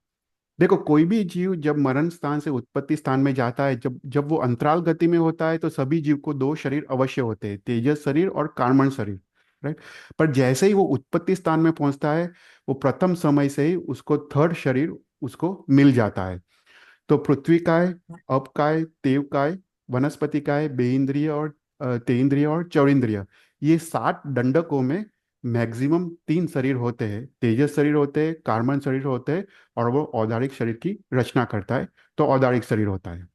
देखो, कोई भी जीव जब मरण स्थान से उत्पत्ति स्थान में जाता है, जब जब वो अंतराल गति में होता है, तो सभी जीव को 2 शरीर अवश्य होते हैं: तेजस शरीर और कार्मण शरीर, राइट। पर जैसे ही वो उत्पत्ति स्थान में पहुंचता है, वो प्रथम समय से ही उसको थर्ड शरीर उसको मिल जाता है। तो पृथ्वी काय, अप काय, तेव काय, वनस्पति काय, बेइंद्रिय और तेइंद्रिय और चौरिंद्रिय, ये 7 दंडकों में मैक्सिमम 3 शरीर होते हैं: तेजस शरीर होते हैं, कार्बन शरीर होते हैं, और वो औदारिक शरीर की रचना करता है, तो औदारिक शरीर होता है।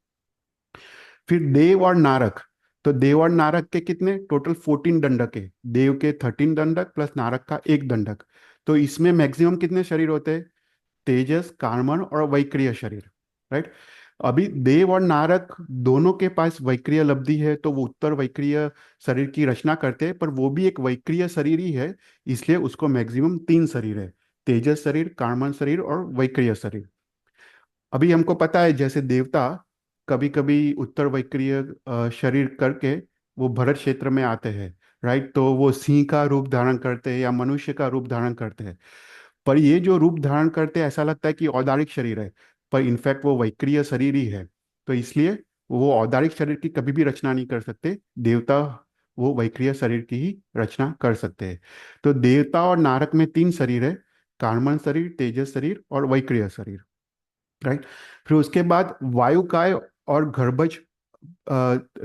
फिर देव और नारक। तो देव और नारक के कितने टोटल 14 दंडक है, देव के 13 दंडक प्लस नारक का 1 दंडक। तो इसमें मैक्सिमम कितने शरीर होते हैं? तेजस, कार्मण और वैक्रिय शरीर, राइट। अभी देव और नारक दोनों के पास वैक्रिय लब्धि है, तो वो उत्तर वैक्रिय शरीर की रचना करते हैं, पर वो भी एक वैक्रिय शरीर ही है, इसलिए उसको मैक्सिमम 3 शरीर है: तेजस शरीर, कार्मण शरीर और वैक्रिय शरीर। अभी हमको पता है जैसे देवता कभी कभी उत्तर वैक्रिय शरीर करके वो भरत क्षेत्र में आते हैं, राइट, तो वो सिंह का रूप धारण करते हैं या मनुष्य का रूप धारण करते हैं। पर ये जो रूप धारण करते हैं ऐसा लगता है कि औदारिक शरीर है, पर इनफैक्ट वो वैक्रिय शरीर ही है। तो इसलिए वो औदारिक शरीर की कभी भी रचना नहीं कर सकते, देवता वो वैक्रिय शरीर की ही रचना कर सकते हैं। तो देवता और नारक में 3 शरीर है: कार्मण शरीर, तेजस शरीर और वैक्रिय शरीर, राइट। फिर उसके बाद वायुकाय और गर्भज,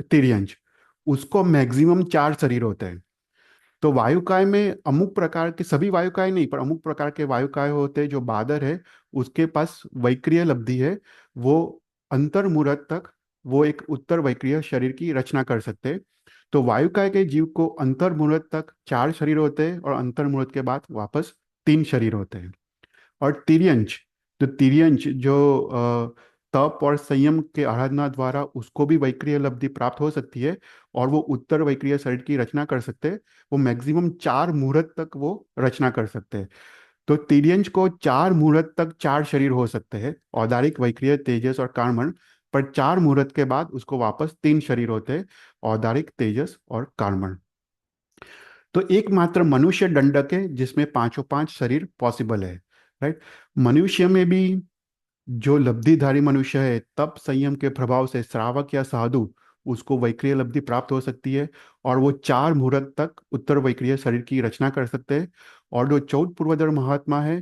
तिर्यंज, उसको मैक्सिमम 4 शरीर होते हैं। तो वायुकाय में अमुक प्रकार के, सभी वायुकाय नहीं पर अमुक प्रकार के वायुकाय होते हैं। जो बादर है उसके पास वैक्रिय लब्धि है, वो अंतर्मुहूर्त तक वो एक उत्तर वैक्रिय शरीर की रचना कर सकते हैं। तो वायुकाय के जीव को अंतर्मुहूर्त तक 4 शरीर होते हैं और अंतर्मुहूर्त के बाद वापस 3 शरीर होते हैं। और तिर्यंच, जो तिर्यंच जो तप और संयम के आराधना द्वारा उसको भी वैक्रिय लब्धि प्राप्त हो सकती है, और वो उत्तर वैक्रिय शरीर की रचना कर सकते हैं। वो मैक्सिमम 4 मुहूर्त तक वो रचना कर सकते हैं। तो तिर्यंच को 4 मुहूर्त तक 4 शरीर हो सकते हैं: औदारिक, वैक्रिय, तेजस और कार्मण। पर 4 मुहूर्त के बाद उसको वापस 3 शरीर होते हैं: औदारिक, तेजस और कार्मण। तो एकमात्र मनुष्य दंडक है जिसमें 5 शरीर पॉसिबल है, राइट। मनुष्य में भी जो लब्धिधारी मनुष्य है, तप संयम के प्रभाव से श्रावक या साधु, उसको वैक्रिय लब्धि प्राप्त हो सकती है, और वो 4 मुहूर्त तक उत्तर वैक्रिय शरीर की रचना कर सकते हैं। और जो चौथ पूर्वधर महात्मा है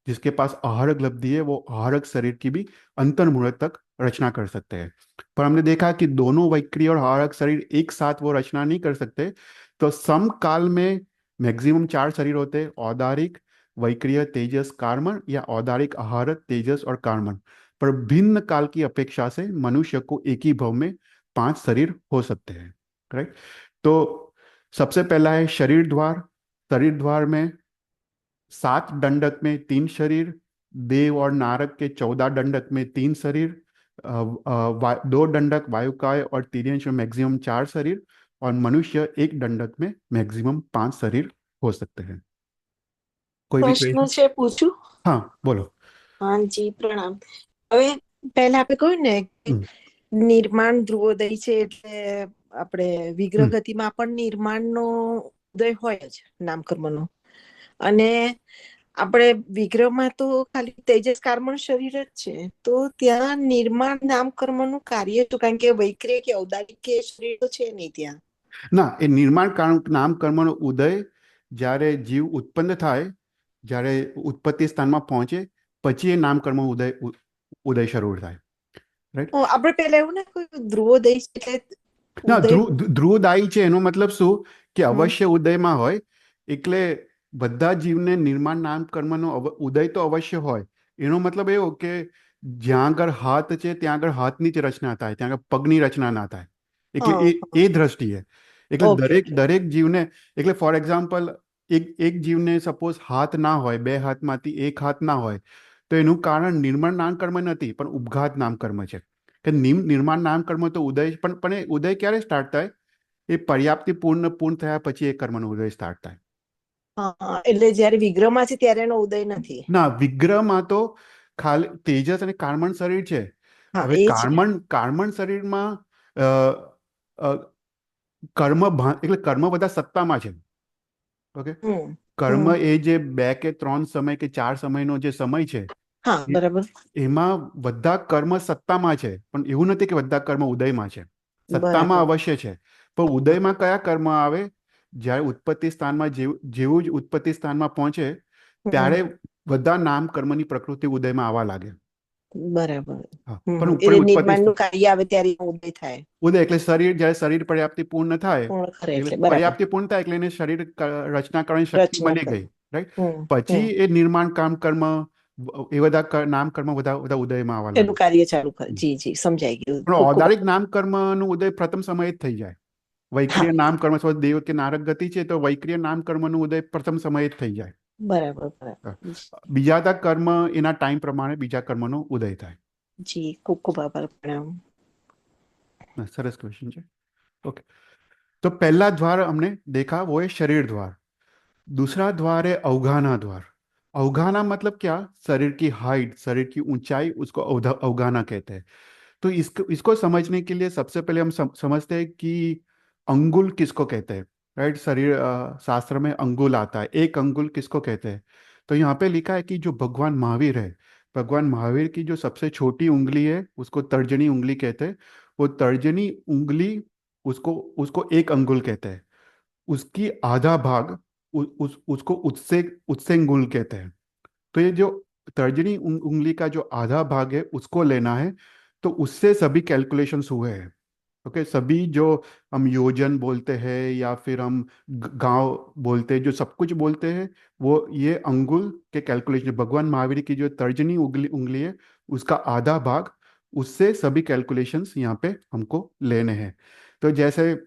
जिसके पास आहारक लब्धि है, वो आहारक शरीर की भी अंतर मुहूर्त तक रचना कर सकते हैं। पर हमने देखा कि दोनों वैक्रिय और आहारक शरीर एक साथ वो रचना नहीं कर सकते। तो समकाल में मैक्सिमम 4 शरीर होते हैं, औदारिक, वैक्रिय, तेजस, कार्मण, या औदारिक, आहारक, तेजस और कार्मण। पर भिन्न काल की अपेक्षा से मनुष्य को एक ही भव में 5 शरीर हो सकते हैं। राइट। तो सबसे पहला है शरीर द्वार। शरीर द्वार में 7 दंडक में 3 शरीर, देव और नारद के 14 दंडक में 3 शरीर, 2 दंडक वायुकाय और तिर्यंश में मैक्सिमम 4 शरीर, और मनुष्य एक दंडक में मैक्सिमम 5 शरीर हो सकते हैं। कोई भी પ્રશ્ન क्वेश्चन? છે પૂછું? हाँ, बोलो। હા જી પ્રણામ. હવે પહેલા આપણે કહ્યું ને કે हम्म, નિર્માણ ધ્રુવોદય છે એટલે આપણે વિગ્રહ हम्म। ગતિમાં પણ નિર્માણનો ઉદય હોય જ નામકર્મનો. અને આપણે વિગ્રહમાં તો ખાલી તેજસ કાર્બન શરીર જ છે, તો ત્યાં નિર્માણ નામકર્મનું કાર્ય શું? કારણ કે વૈક્રિય કે ઔદારિક કે શરીર તો છે નહીં ત્યાં. ના, એ નિર્માણ કારણ નામ કર્મનો ઉદય જ્યારે જીવ ઉત્પન્ન થાય, જ્યારે ઉત્પત્તિ સ્થાનમાં પહોંચે, પછી એ નામ કર્મ ઉદય શરૂ થાય. રાઈટ. આપણે પહેલા એવું ના કહ્યું ધ્રુવોદય છે એટલે ના, ઉદય. ધ્રુવદાયી છે એનો મતલબ શું? કે હમ. અવશ્ય ઉદયમાં હોય. એટલે બધા જીવને નિર્માણ નામ કર્મનો ઉદય તો અવશ્ય હોય. એનો મતલબ એવો કે જ્યાં આગળ હાથ છે ત્યાં આગળ હાથની જ રચના થાય, ત્યાં આગળ પગની રચના ના થાય. એટલે હા. એ દ્રષ્ટિએ એટલે ઓકે દરેક ઓકે. દરેક જીવને, એટલે ફોર એક્ઝામ્પલ, એક જીવને સપોઝ હાથ ના હોય, 2 હાથમાંથી એક હાથ ના હોય, તો એનું કારણ નિર્માણ નામ કર્મ નથી પણ ઉપઘાત નામ કર્મ છે. કે નિર્માણ નામ કર્મ તો ઉદય, પણ એ ઉદય ક્યારે સ્ટાર્ટ થાય? એ પર્યાપ્તિ પૂર્ણ થયા પછી એ કર્મનો ઉદય સ્ટાર્ટ થાય. હા એટલે જયારે વિગ્રહમાં છે ત્યારે એનો ઉદય નથી. ના, વિગ્રહમાં તો ખાલી તેજસ અને કાર્મણ શરીર છે. હા હવે એ છે. કાર્મણ શરીરમાં અ, અ, એટલે કર્મ બધા સત્તામાં છે. ઓકે. હમ. કર્મ હમ. એ જે 2 કે 3 સમય કે 4 સમયનો જે સમય છે, હા એ- બરાબર. એમાં બધા કર્મ સત્તામાં છે, પણ એવું નથી કે બધા કર્મ ઉદયમાં છે. સત્તામાં બરાબર. અવશ્ય છે, પણ ઉદયમાં કયા કર્મ આવે? જ્યારે ઉત્પત્તિ સ્થાનમાં જેવું જ ઉત્પત્તિ સ્થાનમાં પહોંચે, હમ. ત્યારે બધા નામ કર્મની પ્રકૃતિ ઉદયમાં આવવા લાગે. બરાબર. હા, હમ. પણ એટલે ઉત્પત્તિ નિર્માણનું કાર્ય આવે ત્યારે એનો ઉદય થાય. ઉદય એટલે શરીર, જ્યારે શરીર પર્યાપ્તિ પૂર્ણ થાય, પૂર્ણ કરે એટલે એટલે બરાબર. પર્યાપ્તિ પૂર્ણ થાય એટલે એને શરીર રચના કરવાની શક્તિ રચના મળી કરે. ગઈ. રાઈટ. હમ. પછી હમ. એ નિર્માણ કર્મ, એ બધા નામ કર્મ બધા બધા ઉદયમાં આવવા એનું લાગે. કાર્ય ચાલુ કરે. જી જી સમજાઈ ગયું. પણ ખૂબ ખૂબ ઔદારિક આભાર. નામ કર્મનું ઉદય પ્રથમ સમયે જ થઈ જાય. હા વૈક્રિય નામ કર્મ સ્વ દેવ કે નારક ગતિ છે, તો વૈક્રિય નામ કર્મનું ઉદય પ્રથમ સમયે જ થઈ જાય. બરાબર હા. બરાબર. બીજા બધા કર્મ એના ટાઈમ પ્રમાણે બીજા કર્મનો ઉદય થાય. જી ખૂબ ખૂબ આભાર. પ્રણામ. હા, સરસ ક્વેશ્ચન છે. ओके। तो पहला द्वार हमने देखा, वो है शरीर द्वार। दूसरा द्वार है अवगाहना द्वार। अवगाहना मतलब क्या? शरीर की हाइट, शरीर की ऊंचाई, उसको अवगाहना कहते हैं। तो इसको इसको समझने के लिए सबसे पहले हम समझते हैं कि अंगुल किसको कहते हैं। राइट। शरीर शास्त्र में अंगुल आता है। एक अंगुल किसको कहते हैं? तो यहाँ पे लिखा है कि जो भगवान महावीर है, भगवान महावीर की जो सबसे छोटी उंगली है उसको तर्जनी उंगली कहते हैं। वो तर्जनी उंगली, उसको उसको एक अंगुल कहते हैं। उसकी आधा भाग उसको उत्से उत्सेंगुल कहते हैं। तो ये जो तर्जनी उंगली का जो आधा भाग है उसको लेना है, तो उससे सभी कैलकुलेशंस हुए हैं। ओके। सभी जो हम योजन बोलते हैं या फिर हम गांव बोलते हैं, जो सब कुछ बोलते हैं, वो ये अंगुल के कैलकुलेशन, भगवान महावीर की जो तर्जनी उंगली उंगली है उसका आधा भाग, उससे सभी कैलकुलेशंस यहाँ पे हमको लेने हैं। तो जैसे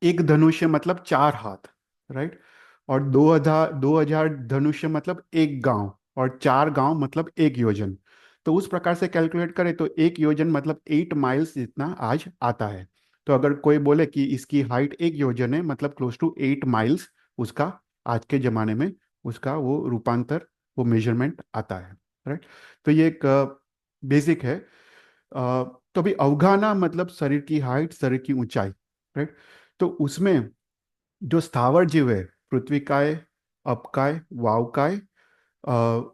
एक धनुष्य मतलब 4 हाथ। राइट। और 2000 धनुष्य मतलब एक गांव, और 4 गांव मतलब एक योजन। तो उस प्रकार से कैलकुलेट करें तो एक योजन मतलब 8 माइल्स जितना आज आता है। तो अगर कोई बोले कि इसकी हाइट 1 योजन है, मतलब क्लोज टू 8 माइल्स, उसका आज के जमाने में उसका वो रूपांतर, वो मेजरमेंट आता है। राइट। तो ये एक बेसिक है। तो अभी अवगाहना मतलब शरीर की हाइट, शरीर की ऊंचाई। राइट। तो उसमें जो स्थावर जीव है, पृथ्वी काय, अपकाय, वावकाय,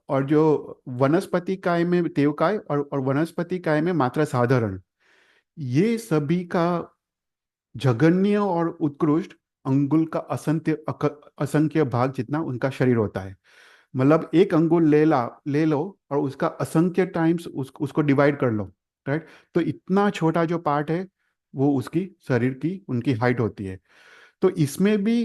और जो वनस्पति काय में देवकाय, और वनस्पति काय में मात्रा साधारण, ये सभी का जघन्य और उत्कृष्ट अंगुल का असंख्य भाग जितना उनका शरीर होता है। मतलब एक अंगुल ले लो और उसका असंख्य टाइम्स उसको डिवाइड कर लो। राइट। तो इतना छोटा जो पार्ट है वो उसकी शरीर की उनकी हाइट होती है। तो इसमें भी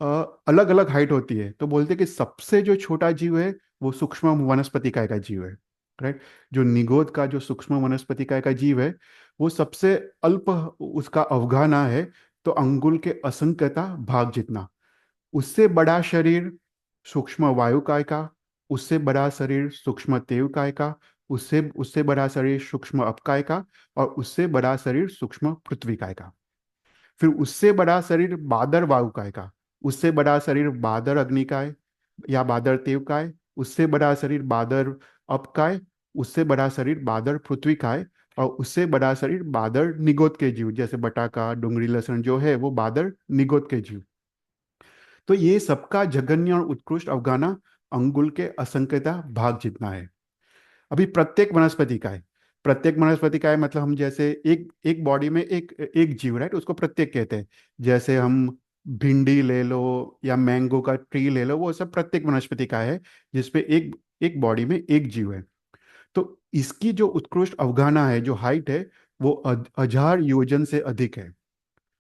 अलग अलग हाइट होती है। तो बोलते हैं कि सबसे जो छोटा जीव है वो सूक्ष्म वनस्पति काय का जीव है। राइट। जो निगोद का जो सूक्ष्म वनस्पति काय का जीव है वो सबसे अल्प उसका अवगाहना है। तो अंगुल के असंख्यता भाग जितना। उससे बड़ा शरीर सूक्ष्म वायु काय का, उससे बड़ा शरीर सूक्ष्म तेव काय का, उससे उससे बड़ा शरीर सूक्ष्म अपकाय का, और उससे बड़ा शरीर सूक्ष्म पृथ्वी काय का। फिर उससे बड़ा शरीर बादर वायुकाय का, उससे बड़ा शरीर बादर अग्निकाय या बादर तेवकाय, उससे बड़ा शरीर बादर अपकाय, उससे बड़ा शरीर बादर पृथ्वीकाय, और उससे बड़ा शरीर बादर निगोद के जीव जैसे बटाका डुंगरी लहसुन जो है वो बादर निगोद के जीव। तो ये सबका जघन्य और उत्कृष्ट अवगाना अंगुल के असंख्यता भाग जितना है। अभी प्रत्येक वनस्पति का है। प्रत्येक वनस्पति का है मतलब हम जैसे एक एक बॉडी में एक एक जीव, राइट, उसको प्रत्येक कहते हैं। जैसे हम भिंडी ले लो या मैंगो का ट्री ले लो, वो सब प्रत्येक वनस्पति का है जिसपे एक एक बॉडी में एक जीव है। तो इसकी जो उत्कृष्ट अवगाहना है, जो हाइट है, वो 1000 योजन से अधिक है।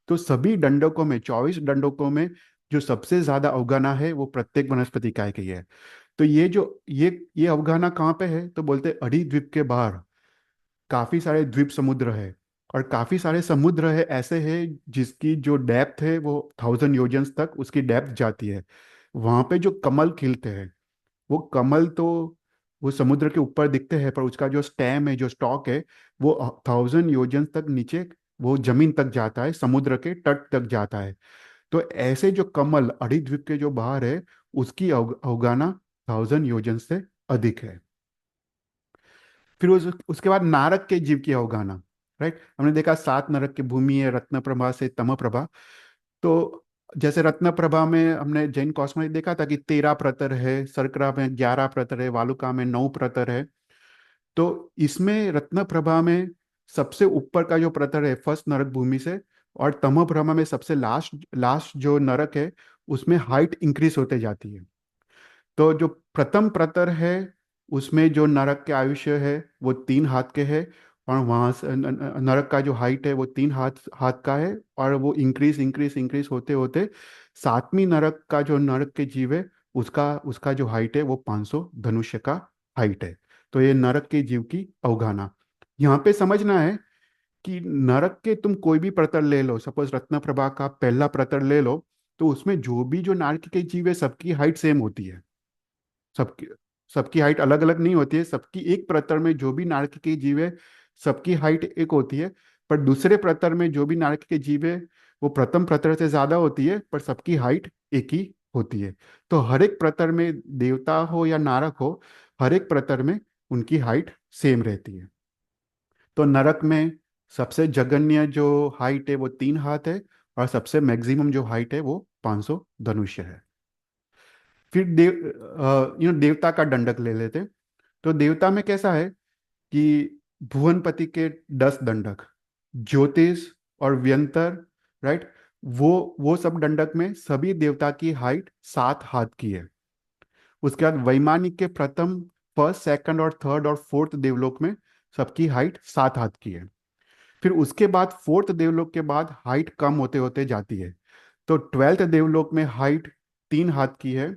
तो सभी दंडकों में 24 दंडकों में जो सबसे ज्यादा अवगाहना है वो प्रत्येक वनस्पति काय की है। तो ये जो ये अवगाहना कहाँ पे है, तो बोलते हैं अड़ी द्वीप के बाहर काफी सारे द्वीप समुद्र है। और काफी सारे समुद्र है ऐसे हैं जिसकी जो डेप्थ है वो 1000 योजन तक उसकी डेप्थ जाती है। वहां पे जो कमल खिलते हैं, वो कमल तो वो समुद्र के ऊपर दिखते हैं, पर उसका जो स्टेम है, जो स्टॉक है, वो 1000 योजन तक नीचे वो जमीन तक जाता है, समुद्र के तट तक जाता है। तो ऐसे जो कमल अड़ीद्वीप के जो बाहर है उसकी अवगाना 1000 योजन से अधिक है। फिर उसके बाद नारक के जीव की अवगाहना। राइट। हमने देखा 7 नरक की भूमि है, रत्न प्रभा से तम प्रभा। तो जैसे रत्न प्रभा में हमने जैन कॉस्मोलॉजी में देखा था कि 13 प्रतर है, सर्करा में 11 प्रतर है, वालुका में 9 प्रतर है। तो इसमें रत्न प्रभा में सबसे ऊपर का जो प्रतर है फर्स्ट नरक भूमि से, और तमो प्रभा में सबसे लास्ट लास्ट जो नरक है उसमें हाइट इंक्रीज होते जाती है। तो जो प्रथम प्रतर है उसमें जो नरक के आयुष्य है वो 3 हाथ के है। और वहां से नरक का जो हाइट है वो 3 हाथ हाथ का है। और वो इंक्रीज इंक्रीज इंक्रीज होते होते 7वीं नरक का जो नरक के जीव है उसका उसका जो हाइट है वो 500 धनुष्य का हाइट है। तो ये नरक के जीव की अवगाहना। यहाँ पे समझना है कि नरक के तुम कोई भी प्रतर ले लो, सपोज रत्न प्रभा का पहला प्रतर ले लो, तो उसमें जो भी जो नरक के जीव है सबकी हाइट सेम होती है। सबकी सबकी हाइट अलग अलग नहीं होती है। सबकी एक प्रतर में जो भी नारकीय जीव है सबकी हाइट एक होती है। पर दूसरे प्रतर में जो भी नारकीय जीव है वो प्रथम प्रतर से ज्यादा होती है, पर सबकी हाइट एक ही होती है। तो हर एक प्रतर में देवता हो या नारक हो, हर एक प्रतर में उनकी हाइट सेम रहती है। तो नरक में सबसे जघन्य जो हाइट है वो 3 हाथ है, और सबसे मैक्सिमम जो हाइट है वो 500 धनुष्य है। फिर देवता का दंडक ले लेते। तो देवता में कैसा है कि भुवनपति के 10 दंडक, ज्योतिष और व्यंतर, राइट, वो सब दंडक में सभी देवता की हाइट 7 हाथ की है। उसके बाद वैमानिक के प्रथम फर्स्ट सेकंड और थर्ड और फोर्थ देवलोक में सबकी हाइट 7 हाथ की है। फिर उसके बाद फोर्थ देवलोक के बाद हाइट कम होते होते जाती है। तो 12th देवलोक में हाइट 3 हाथ की है।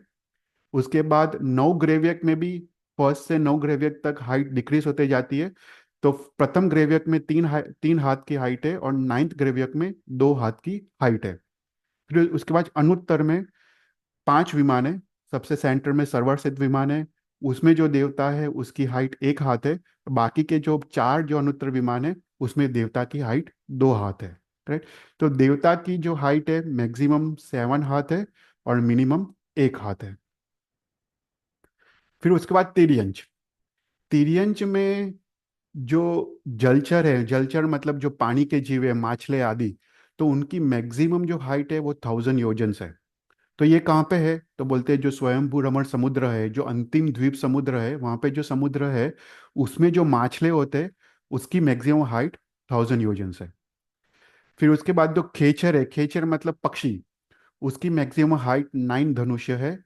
उसके बाद 9 ग्रेवियक में भी फर्स्ट से 9 ग्रेवियक तक हाइट डिक्रीज होते जाती है। तो प्रथम ग्रेवियक में 3 हाथ की हाइट है, और 9th ग्रेवियक में 2 हाथ की हाइट है। फिर उसके बाद अनुत्तर में 5 विमान है। सबसे सेंटर में सर्वर सिद्ध विमान है। उसमें जो देवता है उसकी हाइट 1 हाथ है। बाकी के जो 4 जो अनुत्तर विमान है उसमें देवता की हाइट 2 हाथ है। राइट। तो देवता की जो हाइट है मैक्सिमम 7 हाथ है, और मिनिमम 1 हाथ है। फिर उसके बाद तिर्यंच। तिर्यंच में जो जलचर है, जलचर मतलब जो पानी के जीव है, माछले आदि, तो उनकी मैक्सिमम जो हाइट है वो 1000 योजन है। तो ये कहाँ पे है, तो बोलते हैं जो स्वयंभू रमण समुद्र है, जो अंतिम द्वीप समुद्र है, वहाँ पे जो समुद्र है उसमें जो माछले होते हैं उसकी मैक्सिमम हाइट 1000 योजन है। फिर उसके बाद जो खेचर है, खेचर मतलब पक्षी, उसकी मैक्सिमम हाइट 9 धनुष्य है।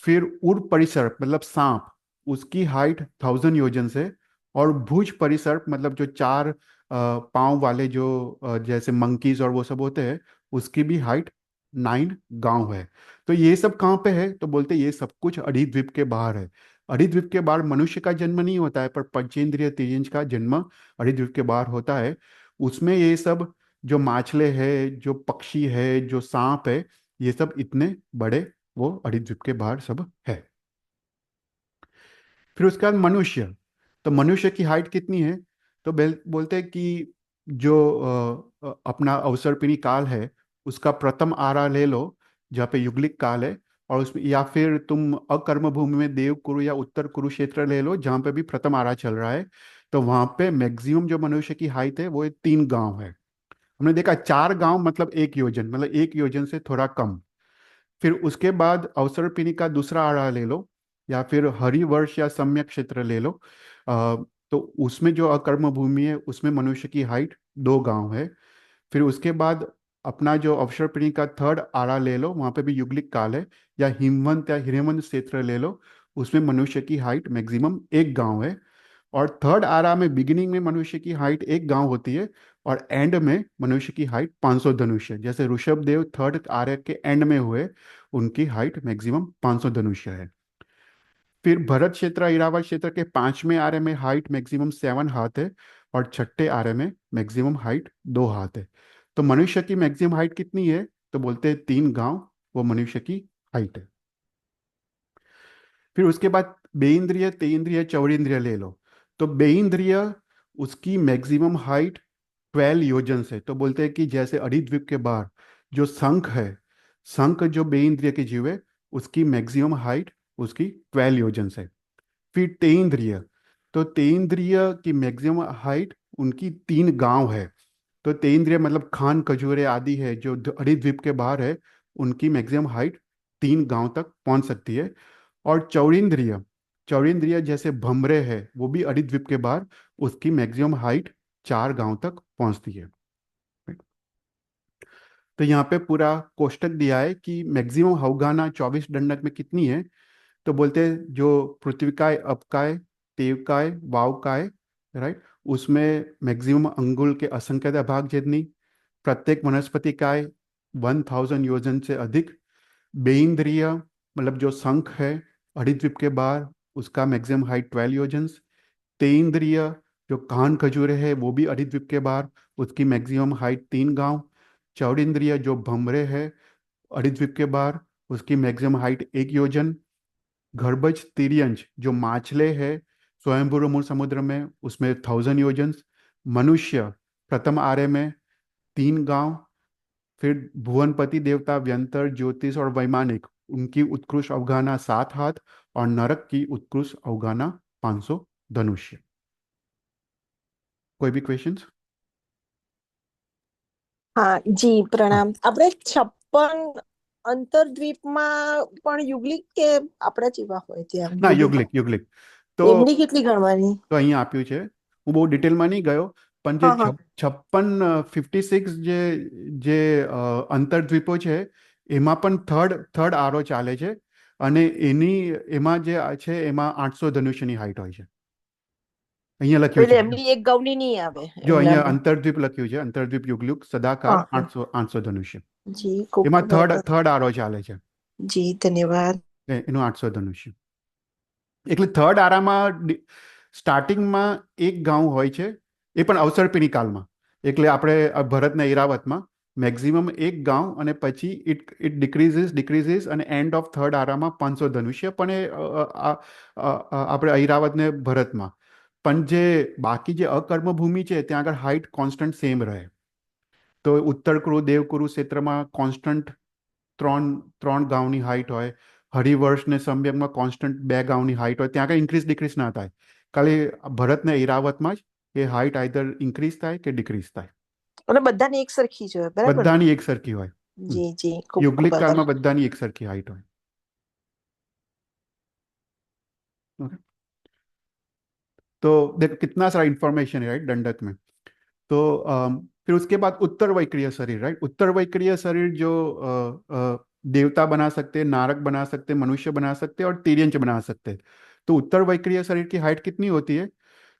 फिर उड़ परिसर्प मतलब सांप, उसकी हाइट 1000 योजन से। और भुज परिसर्प मतलब जो 4 पाँव वाले जो जैसे मंकीज और वो सब होते हैं, उसकी भी हाइट 9 गांव है। तो ये सब कहाँ पे है, तो बोलते हैं ये सब कुछ अरिद्वीप के बाहर है। अरिद्वीप के बाहर मनुष्य का जन्म नहीं होता है, पर पंचेंद्रिय तेजेंद्र का जन्म अरिद्वीप के बाहर होता है। उसमें ये सब जो माछले है, जो पक्षी है, जो सांप है, ये सब इतने बड़े वो अरिद्वीप के बाहर सब है। फिर उसके बाद मनुष्य। तो मनुष्य की हाइट कितनी है, तो बोलते हैं कि जो अपना अवसर्पिणी काल है, उसका प्रथम आरा ले लो, जहाँ पे युगलिक काल है। और उसमें या फिर तुम अकर्म भूमि में देव कुरु या उत्तर कुरुक्षेत्र ले लो, जहाँ पे भी प्रथम आरा चल रहा है। तो वहाँ पे मैक्सिमम जो मनुष्य की हाइट है वो 3 गांव है। हमने देखा 4 गांव मतलब 1 योजन, मतलब 1 योजन से थोड़ा कम। फिर उसके बाद अवसर्पिणी का दूसरा आरा ले लो, या फिर हरिवर्ष या सम्यक क्षेत्र ले लो। तो उसमें जो अकर्म भूमि है उसमें मनुष्य की हाइट 2 गांव है। फिर उसके बाद अपना जो अवसर्पिणी का थर्ड आरा ले लो, वहाँ पे भी युगलिक काल है। या हिमवंत या हिरेमंत क्षेत्र ले लो, उसमें मनुष्य की हाइट मैक्सिमम 1 गांव है। और थर्ड आरा में बिगिनिंग में मनुष्य की हाइट 1 गांव होती है, और एंड में मनुष्य की हाइट 500 धनुष है। जैसे ऋषभ देव थर्ड आर्य के एंड में हुए, उनकी हाइट मैक्सिमम 500 धनुष्य है। फिर भरत क्षेत्र इरावत क्षेत्र के 5वें आर्य में हाइट मैक्सिमम 7 हाथ है, और छठे आर्य में मैक्सिमम हाइट 2 हाथ है। तो मनुष्य की मैक्सिमम हाइट कितनी है, तो बोलते हैं 3 गांव वो मनुष्य की हाइट है। फिर उसके बाद बेइंद्रिय तेइंद्रिय चौरिंद्रिय ले लो। तो बेइंद्रिय, उसकी मैक्सिमम हाइट 12 योजन से। तो बोलते हैं कि जैसे अरिद्वीप के बाहर जो शंख है, शंख जो बेइंद्रिय के जीव है, उसकी मैक्सिमम हाइट उसकी 12 योजन से। फिर तेइंद्रिय, तो तेइंद्रिय की मैक्सिमम हाइट उनकी 3 गांव है। तो तेइंद्रिय मतलब खान खजूरे आदि है जो हरिद्वीप के बाहर है, उनकी मैक्सिमम हाइट 3 गांव तक पहुंच सकती है। और चौरिंद्रिय, चौरिंद्रिय जैसे भमरे है, वो भी हरिद्वीप के बाहर, उसकी मैक्सिमम हाइट 4 गांव तक पहुंचती है। तो यहाँ पे पूरा कोष्टक दिया है कि मैक्सिमम हवगाना 24 दंडक में कितनी है। तो बोलते हैं जो पृथ्वीकाय, अपकाय, तेवकाय, वावकाय, राइट, उसमें मैक्सिमम अंगुल के असंख्य भाग जितनी। प्रत्येक वनस्पति काय 1000 योजन से अधिक। बेइंद्रिय मतलब जो शंख है हरिद्वीप के बाहर, उसका मैक्सिमम हाइट 12 योजन। तेइंद्रिय जो कान खजूरे है वो भी हरिद्वीप के बाहर, उसकी मैक्सिमम हाइट 3 गांव। चौड़िंद्रिय जो भमरे है हरिद्वीप के बाहर, उसकी मैक्सिमम हाइट 1 योजन। गर्भज तिर्यंच जो माछले है स्वयंभू मूल समुद्र में, उसमें 1000 योजन। मनुष्य प्रथम आर्य में 3 गांव। फिर भुवनपति देवता व्यंतर ज्योतिष और वैमानिक, उनकी उत्कृष्ट अवगाहना 7 हाथ। और नरक की उत्कृष्ट अवगाहना 500 धनुष्य। कोई भी क्वेश्चंस? હા જી हाँ। પ્રણામ. આપણે 56 અંતરદ્વીપમાં પણ યુગલિક કે આપણા જેવા હોય ત્યાં ના, બધું? યુગલિક યુગલિક. તો એમની કેટલી ગણવાની? તો અહીંયા આપ્યું છે, હું બહુ ડિટેલમાં નહીં ગયો, પણ જે હા હા. 56 56 જે અંતરદ્વીપો છે, એમાં પણ થર્ડ થર્ડ આરો ચાલે છે, અને એમાં જે છે એમાં 800 ધનુષ્યની હાઈટ હોય છે. અહીંયા લખ્યું એટલે છે, એમની એક ગૌની નહીં આવે જો અહીંયા એમનામાં. અંતરદ્વીપ લખ્યું છે, અંતરદ્વીપ યુગલુક હા સદાકાળ હા. 800 ધનુષ્ય. જી ખૂબ એમાં ખૂબ થર્ડ આભાર. થર્ડ આરો ચાલે છે, જી ધન્યવાદ. એનું 800 ધનુષ્ય. એટલે થર્ડ આરામાં સ્ટાર્ટિંગમાં 1 ગાઉં હોય છે, એ પણ અવસર્પિણી કાળમાં. એટલે આપણે ભરતના ઈરાવતમાં મેક્સિમમ 1 ગાઉં, અને પછી ઇટ ઇટ ડિક્રીઝિસ અને એન્ડ ઓફ થર્ડ આરામાં 500 ધનુષ્ય. પણ આપણે ઐરાવતને ભરતમાં. પણ જે બાકી જે અકર્મ ભૂમિ છે ત્યાં આગળ હાઈટ કોન્સ્ટન્ટ સેમ રહે. તો ઉત્તર કુરુ દેવકુરુ ક્ષેત્રમાં કોન્સ્ટન્ટ ત્રણ ત્રણ ગાઉની હાઈટ હોય. હરિવર્ષ ને સમ્યકમાં કોન્સ્ટન્ટ 2 ગાઉની હાઈટ હોય, ત્યાં આગળ ઇન્ક્રીઝ ડિક્રીઝ ના થાય. ખાલી ભરત ને ઈરાવતમાં જ એ હાઈટ આઈધર ઇન્ક્રીઝ થાય કે ડિક્રીઝ થાય. અને બધાને એક સરખી જ હોય બરાબર ને? બધાની એક સરખી હોય. હમ. જી જી ખૂબ ખૂબ યુગલિક આભાર. કાળમાં બધાની એક સરખી હાઈટ હોય. ओके. तो देखो कितना सारा इंफॉर्मेशन है, राइट, दंडक में. तो फिर उसके बाद उत्तर वैक्रिय शरीर, राइट. उत्तर वैक्रिय शरीर जो देवता बना सकते हैं, नारक बना सकते हैं, मनुष्य बना सकते हैं, और तिर्यंच बना सकते हैं. तो उत्तर वैक्रिय शरीर की हाइट कितनी होती है,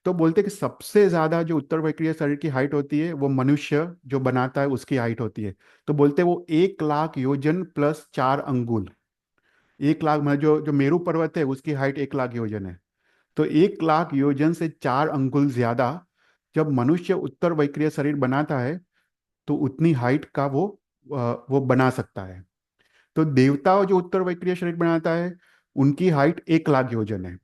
तो बोलते हैं कि सबसे ज्यादा जो उत्तर वक्रीय शरीर की हाइट होती है वो मनुष्य जो बनाता है उसकी हाइट होती है। तो बोलते हैं वो 1 लाख योजन प्लस 4 अंगुल। 1 लाख मतलब जो जो मेरू पर्वत है उसकी हाइट 1 लाख योजन है। तो 1 लाख योजन से 4 अंगुल ज्यादा जब मनुष्य उत्तर वक्रीय शरीर बनाता है तो उतनी हाइट का वो बना सकता है। तो देवता जो उत्तर वक्रीय शरीर बनाता है उनकी हाइट 1 लाख योजन है।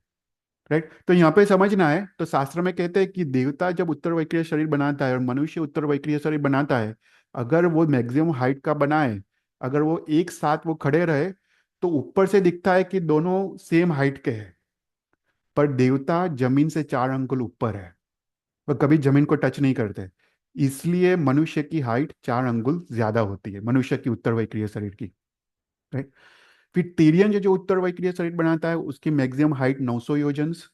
राइट। तो यहाँ पे समझना है, तो शास्त्र में कहते हैं कि देवता जब उत्तर वक्रीय शरीर बनाता है और मनुष्य उत्तर वक्रीय शरीर बनाता है, अगर वो मैक्सिमम हाइट का बनाए, अगर वो एक साथ वो खड़े रहे, तो ऊपर से दिखता है कि दोनों सेम हाइट के हैं। पर देवता जमीन से 4 अंगुल ऊपर है, वह कभी जमीन को टच नहीं करते। इसलिए मनुष्य की हाइट 4 अंगुल ज्यादा होती है, मनुष्य की उत्तर वक्रीय शरीर की। राइट। फिर तिर्यन जो जो उत्तर वक्रीय शरीर बनाता है उसकी मैक्सिमम हाइट 900 योजन्स।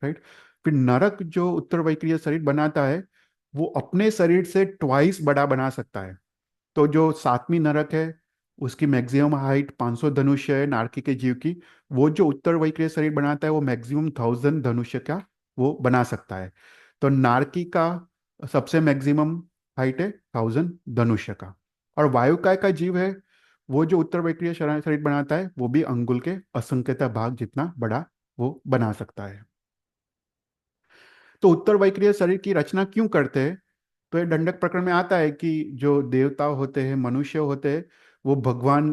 राइट। फिर नरक जो उत्तर वक्रीय शरीर बनाता है वो अपने शरीर से ट्वाइस बड़ा बना सकता है। तो जो सातवीं नरक है उसकी मैक्सिमम हाइट 500 धनुष्य है नारकी के जीव की। वो जो उत्तर वक्रीय शरीर बनाता है वो मैक्सिमम 1000 धनुष्य का वो बना सकता है। तो नारकी का सबसे मैक्सिमम हाइट है 1000 धनुष्य का। और वायुकाय का जीव है वो जो उत्तर वक्रीय शरीर बनाता है वो भी अंगुल के असंख्यता भाग जितना बड़ा वो बना सकता है। तो उत्तर वक्रीय शरीर की रचना क्यों करते हैं? तो ये दंडक प्रकरण में आता है कि जो देवता होते हैं, मनुष्य होते हैं, वो भगवान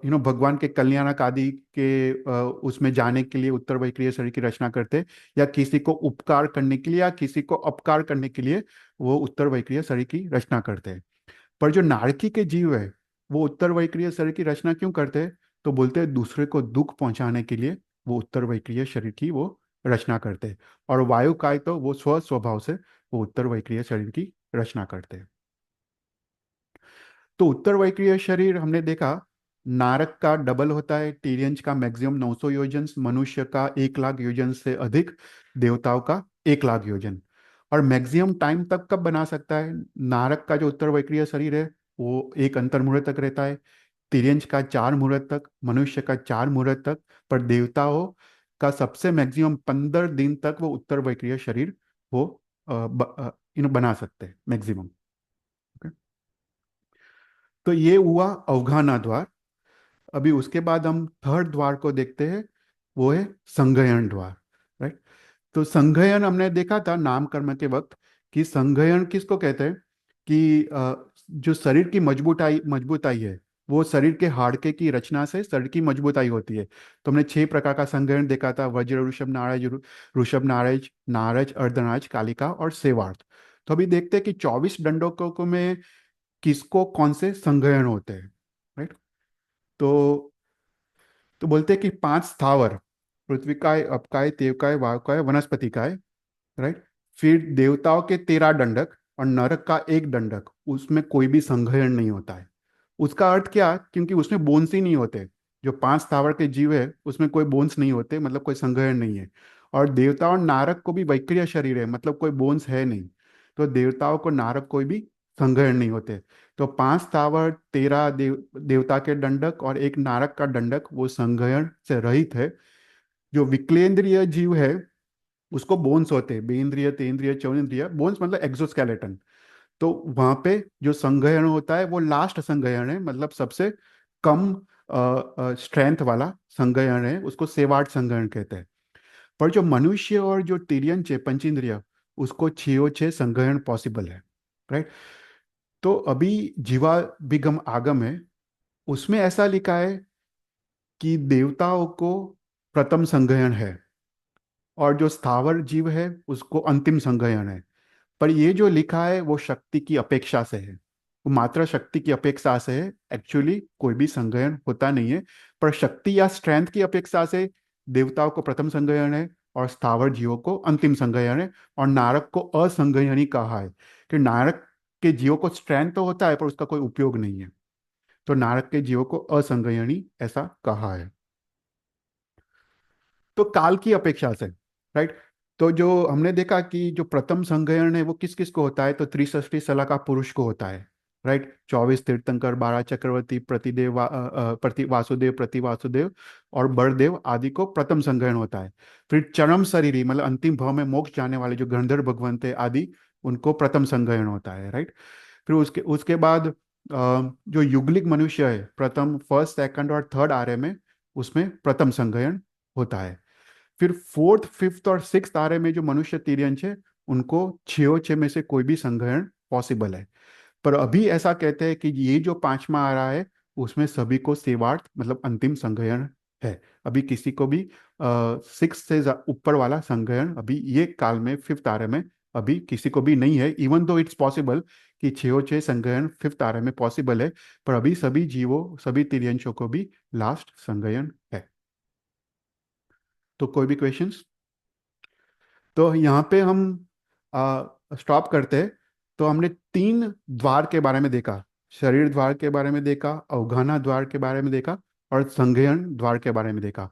भगवान के कल्याणक आदि के उसमें जाने के लिए उत्तर वक्रीय शरीर की रचना करते हैं, या किसी को उपकार करने के लिए या किसी को अपकार करने के लिए वो उत्तर वक्रीय शरीर की रचना करते हैं। पर जो नारकी के जीव है वो उत्तर वक्रीय शरीर की रचना क्यों करते हैं? तो बोलते हैं दूसरे को दुख पहुंचाने के लिए वो उत्तर वक्रीय शरीर की वो रचना करते हैं। और वायु काय तो वो स्वभाव से वो उत्तर वक्रीय शरीर की रचना करते हैं। तो उत्तर वक्रीय शरीर हमने देखा नारक का डबल होता है, टीरियंस का मैक्सिमम 900 योजन, मनुष्य का 1 लाख योजन से अधिक, देवताओं का 1 लाख योजन। और मैक्सिमम टाइम तक कब बना सकता है? नारक का जो उत्तर वक्रीय शरीर है वो एक अंतर्मुहूर्त तक रहता है, तिर्यंस का 4 मुहूर्त तक, मनुष्य का 4 मुहूर्त तक। पर देवताओं का सबसे मैक्सिमम 15 दिन तक वो उत्तर वक्रीय शरीर वो बना सकते हैं मैक्सिमम। तो ये हुआ अवगाहना द्वार। अभी उसके बाद हम थर्ड द्वार को देखते हैं, वो है संघयन द्वार। राइट। तो संघयन हमने देखा था नामकर्म के वक्त कि संघयन किसको कहते हैं कि जो शरीर की मजबूताई मजबूताई है वो शरीर के हाड़के की रचना से शरीर की मजबूताई होती है। तो हमने 6 प्रकार का संघयन देखा था, वज्र, ऋषभ, नाराज, ऋषभ, नाराज, नारज, अर्धनाज, कालिका और सेवार्थ। तो अभी देखते हैं कि 24 दंडों में किसको कौन से संघयन होते हैं। राइट। तो बोलते हैं कि 5 स्थावर, पृथ्वी काय, अपकाय, तेवकाय, वायुकाय, वनस्पति काय। राइट। फिर देवताओं के 13 दंडक और नरक का 1 दंडक, उसमें कोई भी संघयन नहीं होता है। उसका अर्थ क्या? क्योंकि उसमें बोन्स ही नहीं होते। जो 5 स्थावर के जीव है उसमें कोई बोन्स नहीं होते, मतलब कोई संघयन नहीं है। और देवता और नारक को भी वैक्रिय शरीर है, मतलब कोई बोन्स है नहीं। तो देवताओं को नारक कोई भी संघयन नहीं होते। तो 5 स्थावर, 13 देवता के दंडक और एक नारक का दंडक वो संघयन से रहित है। जो विकलेंद्रिय जीव है उसको बोन्स होते हैं, बेंद्रिय, तेंद्रिय, चौंद्रिय, बोन्स मतलब एक्सोस्केलेटन। तो वहां पे जो संघयन होता है वो लास्ट संघयन है, मतलब सबसे कम स्ट्रेंथ वाला संघयन है, उसको सेवाट संघयन कहते हैं। पर जो मनुष्य और जो तिर्यंच है पंचेंद्रिय, उसको 6 संघयन पॉसिबल है। राइट। तो अभी जीवाभिगम आगम है, उसमें ऐसा लिखा है कि देवताओं को प्रथम संघयन है और जो स्थावर जीव है उसको अंतिम संघयन है। पर ये जो लिखा है वो शक्ति की अपेक्षा से है, वो मात्र शक्ति की अपेक्षा से है, एक्चुअली कोई भी संघयन होता नहीं है। पर शक्ति या स्ट्रेंथ की अपेक्षा से देवताओं को प्रथम संघयन है और स्थावर जीवों को अंतिम संघयन है। और नारक को असंघयनी कहा है कि नारक के जीवों को स्ट्रेंथ तो होता है पर उसका कोई उपयोग नहीं है। तो नारक के जीवों को असंघयनी ऐसा कहा है। तो काल की अपेक्षा से, राइट। तो जो हमने देखा कि जो प्रथम संघयन है वो किस किस को होता है, तो त्रिसष्टि सलाका पुरुष को होता है। राइट। 24 तीर्थंकर, 12 चक्रवर्ती, प्रति वासुदेव, प्रति वासुदेव और बड़देव आदि को प्रथम संग्रहण होता है। फिर चरम शरीरी मतलब अंतिम भाव में मोक्ष जाने वाले जो गंधर्व भगवंत है आदि, उनको प्रथम संग्रहण होता है, राइट। फिर उसके उसके बाद जो युगलिक मनुष्य है, प्रथम, फर्स्ट, सेकंड और थर्ड आर्य में, उसमें प्रथम संग्रहण होता है। फिर फोर्थ, फिफ्थ और सिक्स्थ आर्य में जो मनुष्य तिर्यंश है, उनको छो छः में से कोई भी संग्रहण पॉसिबल है। पर अभी ऐसा कहते हैं कि ये जो पांचवा आ रहा है, उसमें सभी को सेवार्थ मतलब अंतिम संग्रहण है। अभी किसी को भी सिक्स से ऊपर वाला संग्रहण अभी ये काल में, फिफ्थ आर्य में, अभी किसी को भी नहीं है। इवन दो इट्स पॉसिबल कि छो छः संग्रहण फिफ्थ आर्य में पॉसिबल है, पर अभी सभी जीवों, सभी तिर्यंशों को भी लास्ट संग्रहण है। तो कोई भी क्वेश्चंस? तो यहाँ पे हम स्टॉप करते हैं। तो हमने तीन द्वार के बारे में देखा, शरीर द्वार के बारे में देखा, अवगाहना द्वार के बारे में देखा, और संज्ञान द्वार के बारे में देखा।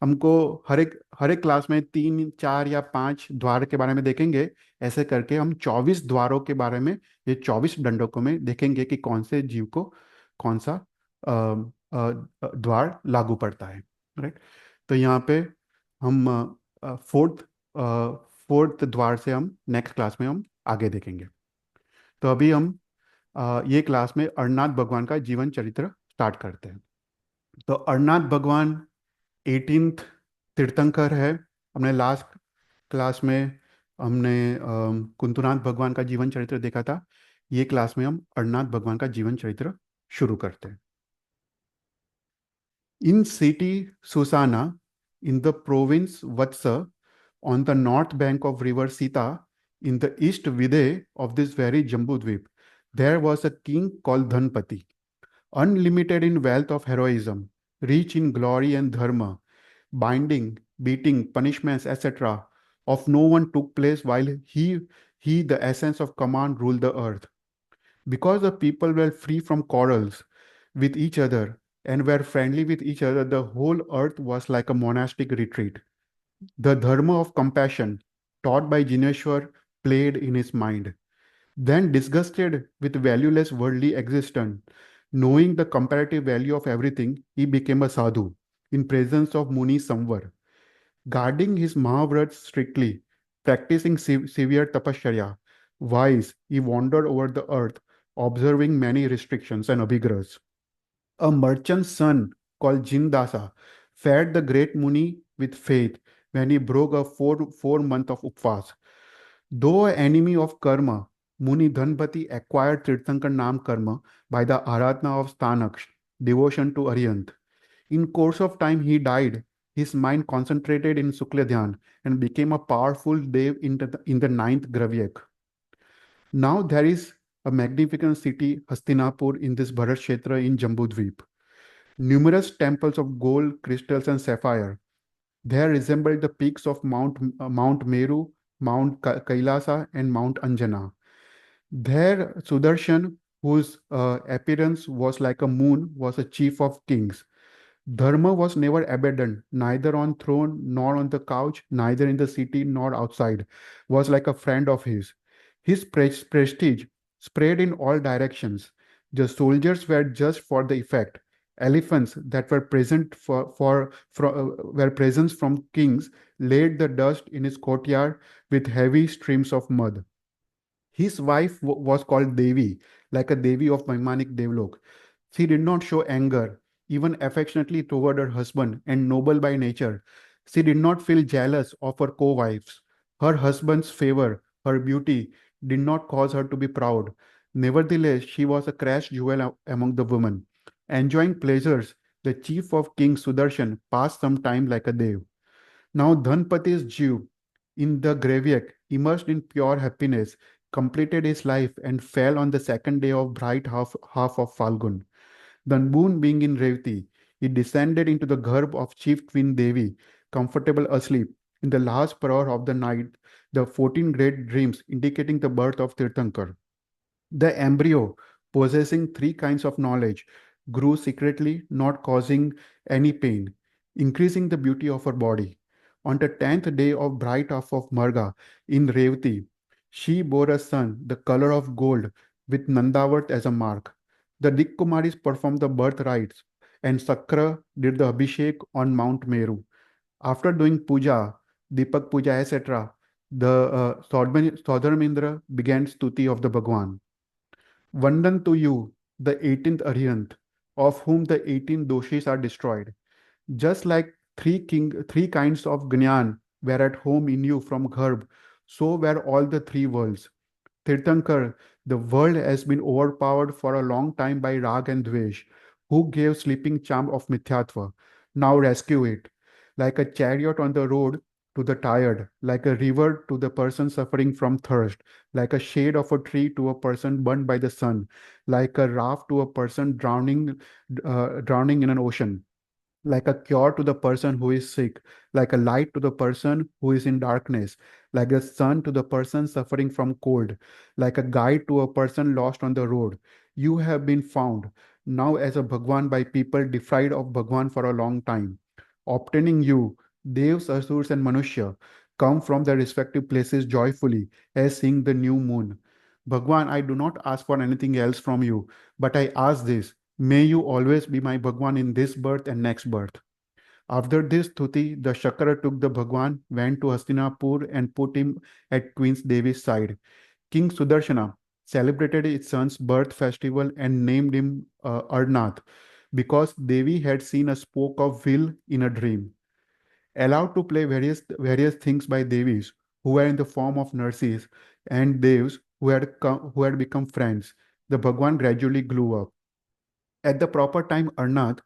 हमको हर एक क्लास में तीन, चार या पांच द्वार के बारे में देखेंगे। ऐसे करके हम 24 द्वारों के बारे में, ये 24 दंडकों में देखेंगे कि कौन से जीव को कौन सा द्वार लागू पड़ता है, राइट। तो यहाँ पे हम फोर्थ फोर्थ द्वार से हम नेक्स्ट क्लास में हम आगे देखेंगे। तो अभी हम ये क्लास में अरनाथ भगवान का जीवन चरित्र स्टार्ट करते हैं। तो अरनाथ भगवान 18th तीर्थंकर है। हमने लास्ट क्लास में हमने कुंतुनाथ भगवान का जीवन चरित्र देखा था। ये क्लास में हम अरनाथ भगवान का जीवन चरित्र शुरू करते हैं। In city Susana, in the province Vatsa, on the north bank of river Sita, in the east Vidhe of this very Jambudvip, there was a king called Dhanpati, unlimited in wealth of heroism, rich in glory and dharma, binding, beating, punishments, etc. Of no one took place while he, the essence of command, ruled the earth. Because the people were free from quarrels with each other and were friendly with each other, the whole earth was like a monastic retreat. The dharma of compassion, taught by Jineshwar, played in his mind. Then, disgusted with valueless worldly existence, knowing the comparative value of everything, he became a sadhu in presence of Muni Samvar. Guarding his Mahavrats strictly, practicing severe tapasya, wise, he wandered over the earth, observing many restrictions and abhigrahas. A merchant's son called Jindasa fed the great Muni with faith when he broke a four month of upvas. Though an enemy of karma, Muni Dhanpati acquired Tirthankar Nam Karma by the aradhana of Stanaksh, devotion to Arihant. In course of time, he died. His mind concentrated in Sukla Dhyan and became a powerful dev in the ninth Gravyak. Now there is a magnificent city, Hastinapur, in this Bharat Kshetra in Jambudvip. Numerous temples of gold, crystals, and sapphire. They resemble the peaks of Mount Meru, Mount Kailasa, and Mount Anjana. There, Sudarshan, whose appearance was like a moon, was a chief of kings. Dharma was never abandoned, neither on throne nor on the couch, neither in the city nor outside, was like a friend of his. His prestige spread in all directions. The soldiers were just for the effect. Elephants that were present were presents from kings laid the dust in his courtyard with heavy streams of mud. His wife was called Devi, like a Devi of Maimanic Devlok. She did not show anger, even affectionately toward her husband, and noble by nature. She did not feel jealous of her co wives. Her husband's favor, her beauty, did not cause her to be proud. Nevertheless, she was a crashed jewel among the women. Enjoying pleasures, the chief of King Sudarshan passed some time like a Dev. Now Dhanpati's Jew, in the Gravyak, immersed in pure happiness, completed his life and fell on the second day of bright half of Falgun. The moon being in Revati, he descended into the garb of Chief Queen Devi, comfortable asleep. In the last hour of the night, the 14 great dreams indicating the birth of Tirthankar. The embryo, possessing three kinds of knowledge, grew secretly, not causing any pain, increasing the beauty of her body. On the 10th day of bright half of Marga in Revati, she bore a son, the color of gold, with Nandavat as a mark. The Dikkumaris performed the birth rites, and Sakra did the Abhishek on Mount Meru. After doing puja, Deepak puja, etc., the Sodharmendra began stuti of the Bhagwan. Vandan to you, the 18th Arihant, of whom the 18 doshis are destroyed. Just like three kinds of Gnyan were at home in you from Garbh, so were all the three worlds. Tirthankar, the world has been overpowered for a long time by Rag and Dvesh, who gave sleeping charm of Mithyatva. Now rescue it. Like a chariot on the road to the tired, like a river to the person suffering from thirst, like a shade of a tree to a person burned by the sun, like a raft to a person drowning in an ocean, like a cure to the person who is sick, like a light to the person who is in darkness, like a sun to the person suffering from cold, like a guide to a person lost on the road. You have been found now as a Bhagwan by people defied of Bhagwan for a long time. Obtaining you, Devs, Asurs, and Manushya come from their respective places joyfully as seeing the new moon. Bhagwan, I do not ask for anything else from you, but I ask this. May you always be my Bhagwan in this birth and next birth. After this stuti, the Shakara took the Bhagwan, went to Hastinapur and put him at Queen Devi's side. King Sudarshana celebrated his son's birth festival and named him Arnath because Devi had seen a spoke of will in a dream. Allowed to play various things by Devis who were in the form of nurses and Devs who had become friends, the Bhagwan gradually grew up. At the proper time, Arnath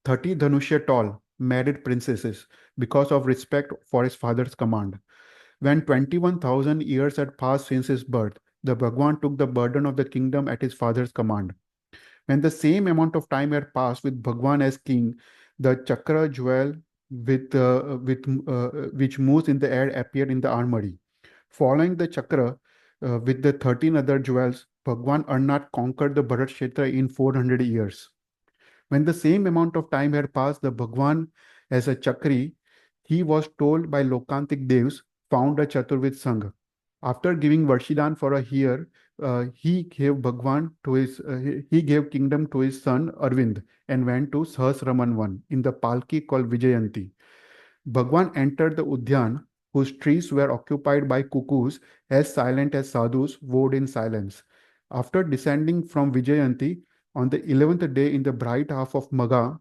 30 Dhanushya tall, married princesses because of respect for his father's command. When 21,000 years had passed since his birth, the Bhagwan took the burden of the kingdom at his father's command. When the same amount of time had passed with Bhagwan as king, the chakra jewel which moves in the air appeared in the armory. Following the chakra with the 13 other jewels, Bhagwan Arnath conquered the Bharat Kshetra in 400 years. When the same amount of time had passed, the Bhagwan as a Chakri, he was told by Lokantik Devs, found a Chaturvid Sangh. After giving Varshidan for a year, he gave kingdom to his son Arvind and went to Sahasraman Van in the palki called Vijayanti. Bhagwan entered the Udyan, whose trees were occupied by cuckoos, as silent as sadhus vowed in silence. After descending from Vijayanti, on the 11th day in the bright half of Magha,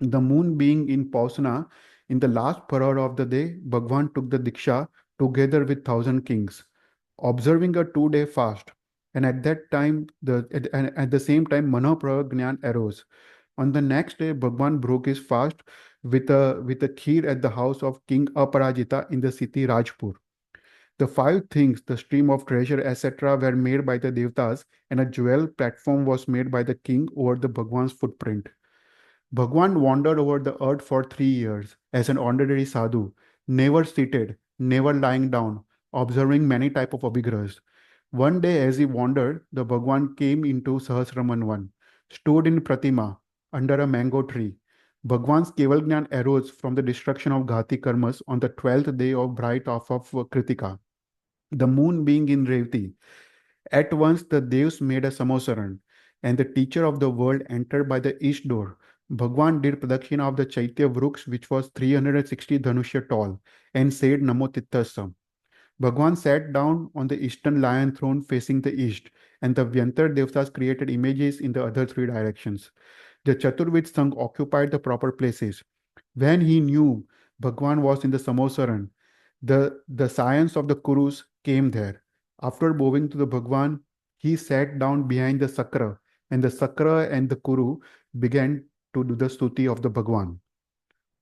the moon being in Pausana, in the last parhour of the day, Bhagwan took the Diksha together with thousand kings, observing a 2 day fast. And at that time, at the same time, Manopragyan arose. On the next day, Bhagwan broke his fast with a kheer at the house of King Aparajita in the city Rajpur. The five things, the stream of treasure, etc., were made by the Devtas, and a jewel platform was made by the king over the Bhagwan's footprint. Bhagwan wandered over the earth for 3 years as an ordinary sadhu, never seated, never lying down, observing many type of abhigrahas. One day as he wandered, the Bhagwan came into Sahasraman, stood in Pratima under a mango tree. Bhagwan's Kevalgnan arose from the destruction of Ghati Karmas on the 12th day of bright half of Kritika, the moon being in Revati. At once the Devs made a Samosaran, and the teacher of the world entered by the east door. Bhagwan did Pradakshina of the Chaitya Vruks, which was 360 Dhanushya tall, and said Namo Tittasam. Bhagwan sat down on the eastern lion throne facing the east, and the Vyantar Devtas created images in the other three directions. The Chaturvid Sangh occupied the proper places. When he knew Bhagwan was in the Samosaran, the science of the Kurus came there. After bowing to the Bhagwan, he sat down behind the Sakra, and the Sakra and the Kuru began to do the stuti of the Bhagwan.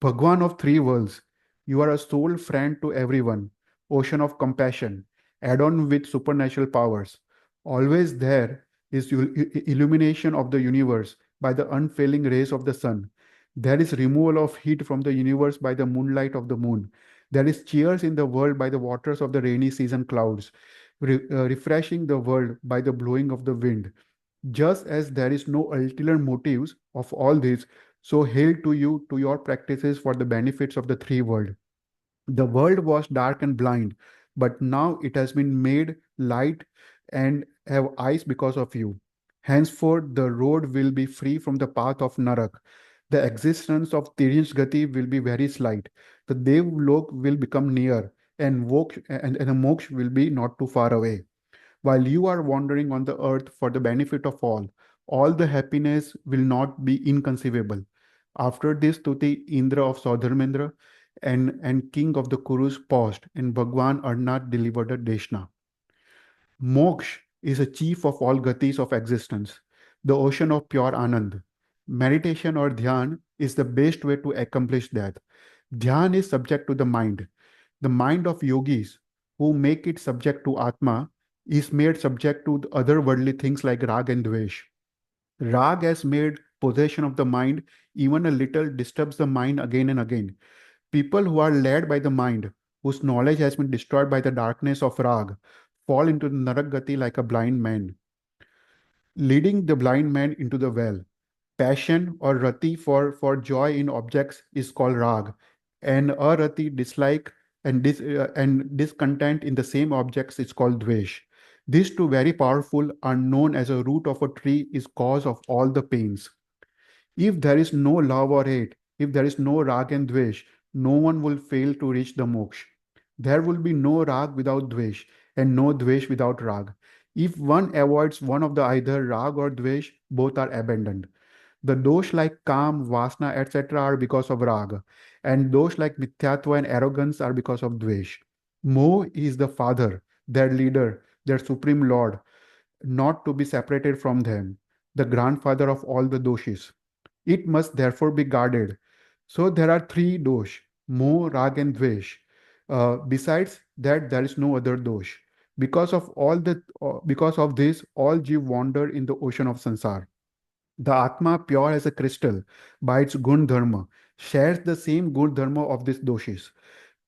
Bhagwan of three worlds, you are a soul friend to everyone, ocean of compassion, add on with supernatural powers. Always there is illumination of the universe by the unfailing rays of the sun. There is removal of heat from the universe by the moonlight of the moon. There is cheers in the world by the waters of the rainy season clouds, refreshing the world by the blowing of the wind. Just as there is no ulterior motives of all this, so hail to you to your practices for the benefits of the three world. The world was dark and blind, but now it has been made light and have eyes because of you. Henceforth, the road will be free from the path of Narak. The existence of Tiryansh Gati will be very slight. The Devlok will become near, and the Moksha will be not too far away. While you are wandering on the earth for the benefit of all the happiness will not be inconceivable. After this, Tuti, Indra of Saudharmendra and king of the Kurus paused, and Bhagwan Arnath delivered a Deshna. Moksha is a chief of all gatis of existence, the ocean of pure Anand. Meditation or dhyan is the best way to accomplish that. Dhyan is subject to the mind. The mind of yogis who make it subject to Atma is made subject to the other worldly things like Rag and Dvesh. Rag has made possession of the mind even a little disturbs the mind again and again. People who are led by the mind, whose knowledge has been destroyed by the darkness of Rag, fall into the Naragati like a blind man, leading the blind man into the well. Passion or rati for joy in objects is called rag, and arati dislike and discontent in the same objects is called dvesh. These two very powerful are known as a root of a tree is cause of all the pains. If there is no love or hate, if there is no rag and dvesh, no one will fail to reach the moksha. There will be no rag without dvesh and no dvesh without rag. If one avoids one of the either rag or dvesh, both are abandoned. The dosh like Kam, Vasna, etc. are because of Raga, and dosh like Mithyatva and arrogance are because of Dvesh. Moh is the father, their leader, their supreme lord, not to be separated from them, the grandfather of all the doshis. It must therefore be guarded. So there are three dosh, Moh, Rag, and Dvesh. Besides that, there is no other dosh. Because of this, all jiv wander in the ocean of sansar. The Atma, pure as a crystal by its gun dharma, shares the same gun dharma of these doshis.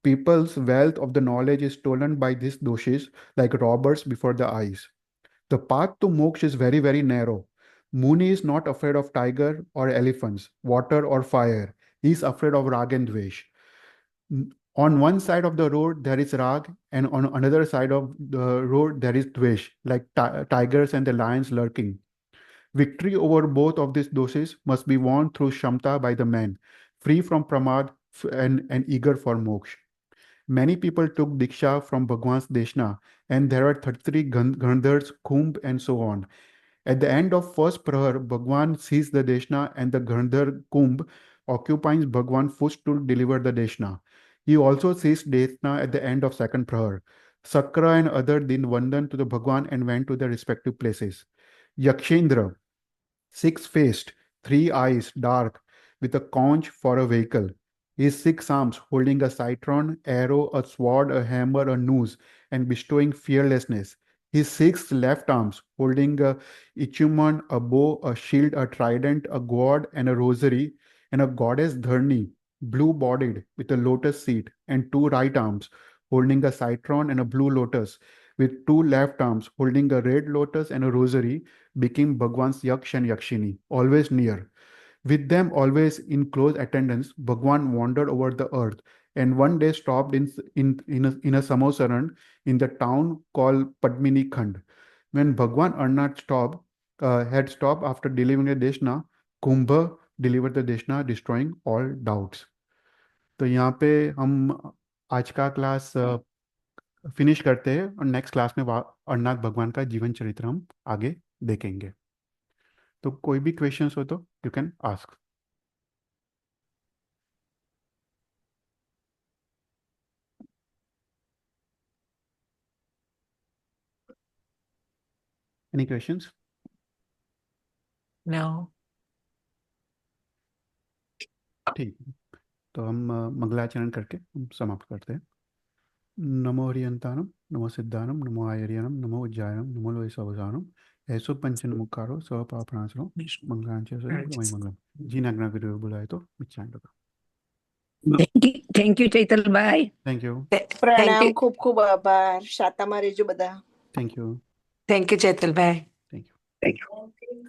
People's wealth of the knowledge is stolen by these doshis like robbers before the eyes. The path to moksha is very, very narrow. Muni is not afraid of tiger or elephants, water or fire. He is afraid of rag and dvesh. On one side of the road there is rag, and on another side of the road there is dvesh, like tigers and the lions lurking. Victory over both of these doses must be won through Shamta by the man, free from Pramad and eager for moksha. Many people took Diksha from Bhagwan's Deshna, and there are 33 Gandhars, Kumbh, and so on. At the end of first Prahar, Bhagwan sees the Deshna, and the Gandhar Kumbh occupies Bhagwan's footstool to deliver the Deshna. He also sees Deshna at the end of second Prahar. Sakra and other din Vandan to the Bhagwan and went to their respective places. Yakshendra, six-faced, three eyes, dark, with a conch for a vehicle. His six arms holding a citron, arrow, a sword, a hammer, a noose, and bestowing fearlessness. His six left arms holding a ichuman, a bow, a shield, a trident, a god, and a rosary, and a goddess Dharni, blue-bodied, with a lotus seat, and two right arms holding a citron and a blue lotus, with two left arms holding a red lotus and a rosary, became Bhagwan's Yaksh and Yakshini, always near. With them always in close attendance, Bhagwan wandered over the earth and one day stopped in a Samosaran in the town called Padmini Khand. When Bhagwan Arnath had stopped after delivering the Deshna, Kumbha delivered the Deshna, destroying all doubts. तो यहाँ पे हम आज का class finish करते हैं और next class में अरनाथ भगवान का जीवन चरित्र हम आगे देखेंगे. तो कोई भी क्वेश्चंस हो तो you can ask. Any questions? No. ठीक है, तो हम मंगलाचरण करके हम समाप्त करते हैं. नमो हरियंतानम, नमो सिद्धानम, नमो आयर्यनम, नमो उज्जायनम, नमो लोय सवसानम, ऐसो पंचन मुखारो सव पापनाशनो मंगलांच से वही मंगलम. जी नागना वीडियो बुलाए तो मिचाएं लगा. Thank you, Chaital. Bye. Thank you. પ્રણામ, ખૂબ ખૂબ આભાર. શાતામાં રહેજો બધા. Thank you. Thank you, Chaital. Bye. Thank you. Thank you.